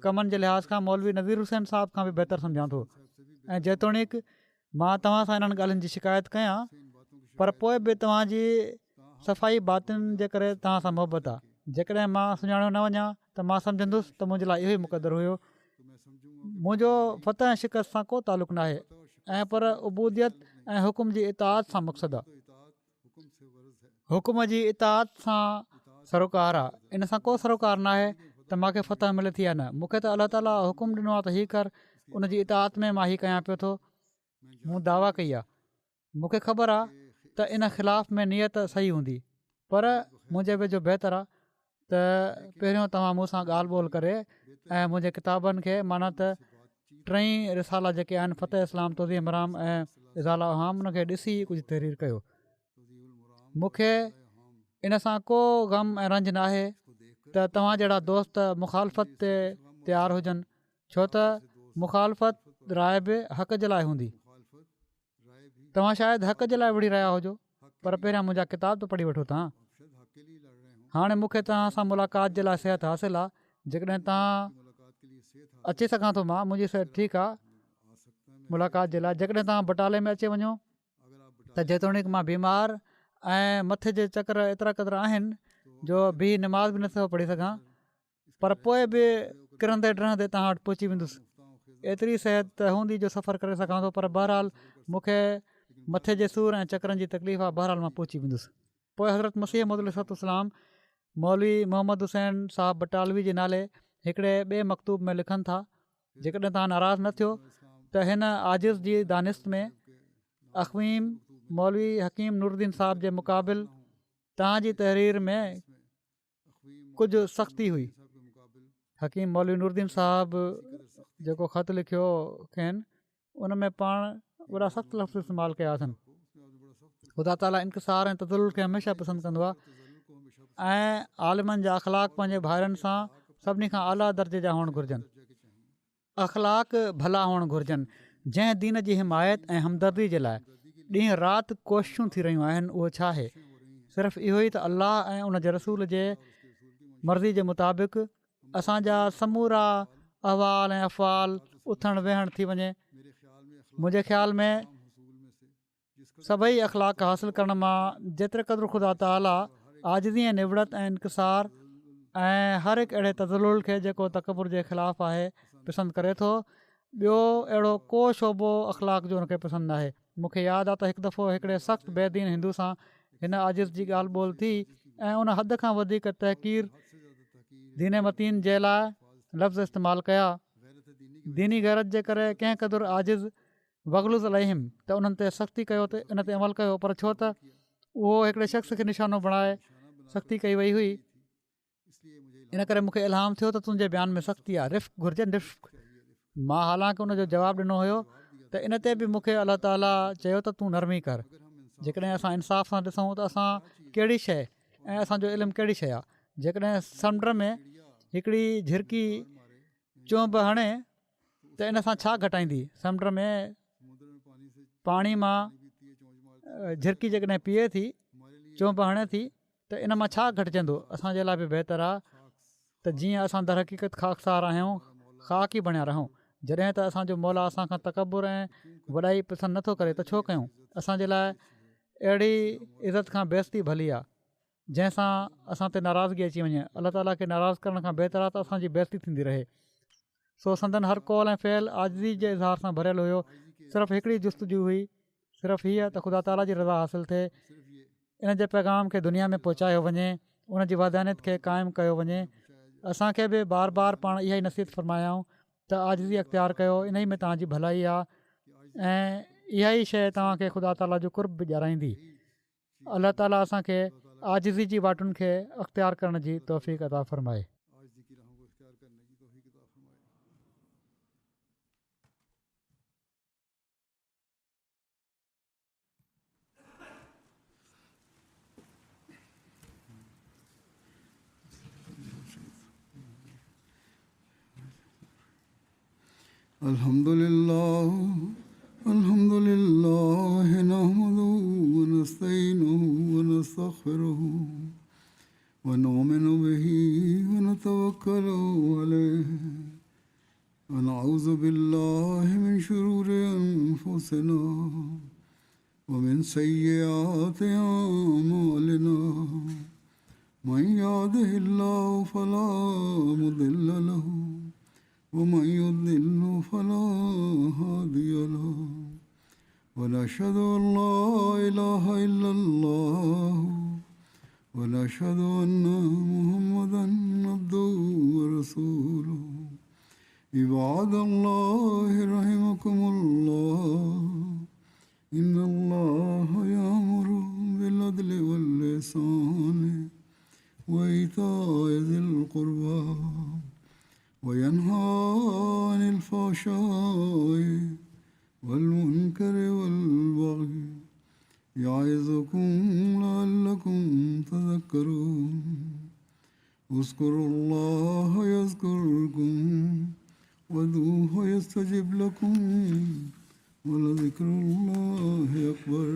कमनि जे लिहाज़ खां मौलवी नज़ीर हुसैन साहिब खां बि बहितर सम्झां थो। ऐं जेतोणीकि मां तव्हां सां इन्हनि ॻाल्हियुनि जी शिकायत कयां, पर पोइ बि तव्हांजी सफ़ाई बातिन जे करे तव्हां सां मुहबत आहे। जेकॾहिं मां सुञाणो न वञा त मां सम्झंदुसि त मुंहिंजे लाइ इहो ई मुक़दरु हुयो। मुंहिंजो फतह ऐं शिकस्त सां को तालुक़ु न आहे, ऐं पर उबूदियत ऐं हुकुम जी इताअत सां मक़सदु आहे। हुकुम जी इताअत सां सरोकार आहे, इन सां को सरोकार न आहे त मूंखे फतह मिले थी या न। मूंखे त अलाह ताला हुकुम ॾिनो आहे त हीअ कर, उनजी इताअत में मां हीअ कयां पियो थो। मूं दावा कई आहे, मूंखे ख़बर आहे त इन ख़िलाफ़ में नियत सही हूंदी, पर मुंहिंजे वेझो बहितर आहे त पहिरियों तव्हां मूं सां ॻाल्हि ॿोल करे ऐं मुंहिंजे किताबनि खे माना त टई रिसाला जेके आहिनि फ़तेह इस्लाम, तौज़ीह मराम ऐं इज़ाला अहाम, उनखे ॾिसी कुझु तहरीर कयो। मूंखे इन सां को ग़म ऐं रंज न आहे त तव्हां जहिड़ा दोस्त मुखालफ़त ते तयारु हुजनि, छो त मुखालफ़त राय बि हक़ जे लाइ हूंदी। तव्हां शायदि हक़ जे लाइ विढ़ी रहिया हुजो, पर पहिरियां मुंहिंजा किताब त पढ़ी वठो तव्हां। हाणे मूंखे तव्हां सां मुलाक़ात जे लाइ सिहत हासिलु आहे। जेकॾहिं तव्हां अची सघां थो मां, मुंहिंजी सिहत ठीकु आहे मुलाक़ात जे लाइ। जेकॾहिं तव्हां बटाले में अची वञो त जेतोणीकि मां बीमार ऐं मथे जे चकर एतिरा क़दुरु आहिनि जो बि नमाज़ बि नथो पढ़ी सघां, पर पोइ बि किरंदे ड्रहंदे तव्हां वटि पहुची वेंदुसि। एतिरी सिहत त हूंदी जो सफ़र करे सघां थो, पर बहरहाल मूंखे मथे जे सूर ऐं चकरनि जी तकलीफ़ आहे। बहरहाल मां पहुची वेंदुसि। पोइ हज़रत मसीह मौद अलैहिस्सलाम मौलवी मोहम्मद हुसैन साहिबु बटालवी जे नाले हिकिड़े ॿिए मकतूब में लिखनि था, जेकॾहिं तव्हां नाराज़ न थियो त हिन आजिज़ जी दानिस्त में अख़वीम मौलवी हकीम नूरुद्दीन साहिब जे मुक़ाबिल तव्हांजी तहरीर में कुझु सख़्ती हुई। हकीम मौलवी नूरुद्दीन साहिबु जेको ख़त लिखियो खेनि, उन में पाण वॾा सख़्तु लफ़्ज़ इस्तेमालु कया अथनि। ख़ुदा ताला इंकिसार ऐं तज़ल्लुल खे हमेशह पसंदि कंदो आहे ऐं आलिमनि जा अख़लाक पंहिंजे भाइरनि सां सभिनी खां आला दर्जे जा हुअणु घुरिजनि। अख़लाक भला हुअणु घुरिजनि। जंहिं दीन जी हिमायत ऐं हमदर्दी जे लाइ ॾींहुं राति कोशिशूं थी रहियूं आहिनि, उहो छा आहे? सिर्फ़ु इहो ई त अलाह ऐं उन जे रसूल जे मर्ज़ी जे मुताबिक़ असांजा समूरा अहवाल ऐं अफ़वाल उथणु वेहणु थी वञे। मुंहिंजे ख़्याल में सभई अख़लाक हासिलु करण मां जेतिरे क़दुरु ख़ुदा ताला आजिज़ी ऐं निवड़त ऐं इंकिसार ऐं हर हिकु अहिड़े तज़ल्लुल खे जेको तकबुर जे ख़िलाफ़ु आहे पसंदि करे थो, ॿियो अहिड़ो को शोबो अख़लाक जो हुनखे पसंदि न आहे। मूंखे यादि आहे त हिकु दफ़ो हिकिड़े सख़्तु बेदीन हिंदू सां हिन आजिज़ जी ॻाल्हि ॿोल थी ऐं उन हद खां वधीक तहक़ीर दीन मतीन जे लाइ लफ़्ज़ इस्तेमालु कया। दीनी गैरत जे करे कंहिं क़दुरु आजिज़ वग़लुज़ अलैहिम त उन्हनि ते सख़्ती कयो, इन ते अमल कयो, पर छो त उहो हिकिड़े शख़्स खे निशानो बणाए सख़्ती कई वई हुई। इन करे मूंखे इल्हाम थियो त तुंहिंजे बयान में सख़्ती आहे, रिफ़्क़ घुरिजे, रिफ़्क़। मां हालांकि उनजो जवाबु ॾिनो हुयो त इन ते बि मूंखे अलाह ताला चयो त तूं नरमी कर। जेकॾहिं असां इंसाफ़ सां ॾिसूं त असां कहिड़ी शइ ऐं असांजो इल्मु कहिड़ी शइ आहे। जेकॾहिं समुंड में हिकिड़ी झिरकी चुंभ हणे त इन सां छा घटाईंदी? समुंड में पाणी मां झिरकी जेकॾहिं पीए थी, चुंभ हणे थी, त इन मां छा घटिजंदो? असांजे लाइ बि बहितरु आहे त जीअं असां दर हक़ीक़त ख़ाकसार आहियूं, ख़ाक ई बणिया रहूं। जॾहिं त असांजो मौला असांखां तकबुर ऐं वॾाई पसंदि नथो करे त छो कयूं? असांजे लाइ अहिड़ी इज़त खां बेइज़ती भली आहे जंहिंसां असां ते नाराज़गी अची वञे। अलाह ताला खे नाराज़ करण खां बहितरु आहे त असांजी बेइज़ती थींदी रहे। सो संदन हर कौल ऐं फ़ैल आज़ी जे इज़हार सां भरियलु हुयो। सिर्फ़ु हिकिड़ी जुस्तजू हुई, सिर्फ़ु हीअ त ख़ुदा ताला जी रज़ा हासिलु थिए, इन जे पैगाम खे दुनिया में पहुचायो वञे, उन जी वादानियत खे क़ाइमु कयो वञे। असांखे बि बार बार पाण इहा ई नसीहत फ़रमायाऊं त आज़ी अख़्तियार कयो, इन ई में तव्हांजी भलाई आहे ऐं इहा ई शइ तव्हांखे ख़ुदा ताला जो कुर्ब बि ॼाणाईंदी। अलाह ताला असांखे आज़ी जी वाटुनि खे अख़्तियार करण जी तौफ़ीक़ अता फ़रमाए। Alhamdulillah nahmaduhu wa nasta'inuhu wa nastaghfiruhu wa nu'minu bihi wa natawakkalu alayhi wa na'udhu billahi min shururi anfusina wa min sayyiati a'malina. Man yahdihillahu fala mudilla lahu ومن يضلل فلا هادي له ونشهد أن لا إله إلا الله ونشهد أن محمدا عبده ورسوله. عباد الله رحمكم الله إن الله يأمر بالعدل والإحسان وإيتاء ذي القربى وينهى عن الفحشاء والمنكر والبغي يعظكم لعلكم تذكرون. اذكروا الله يذكركم وادعوه يستجب لكم ولذكر الله أكبر.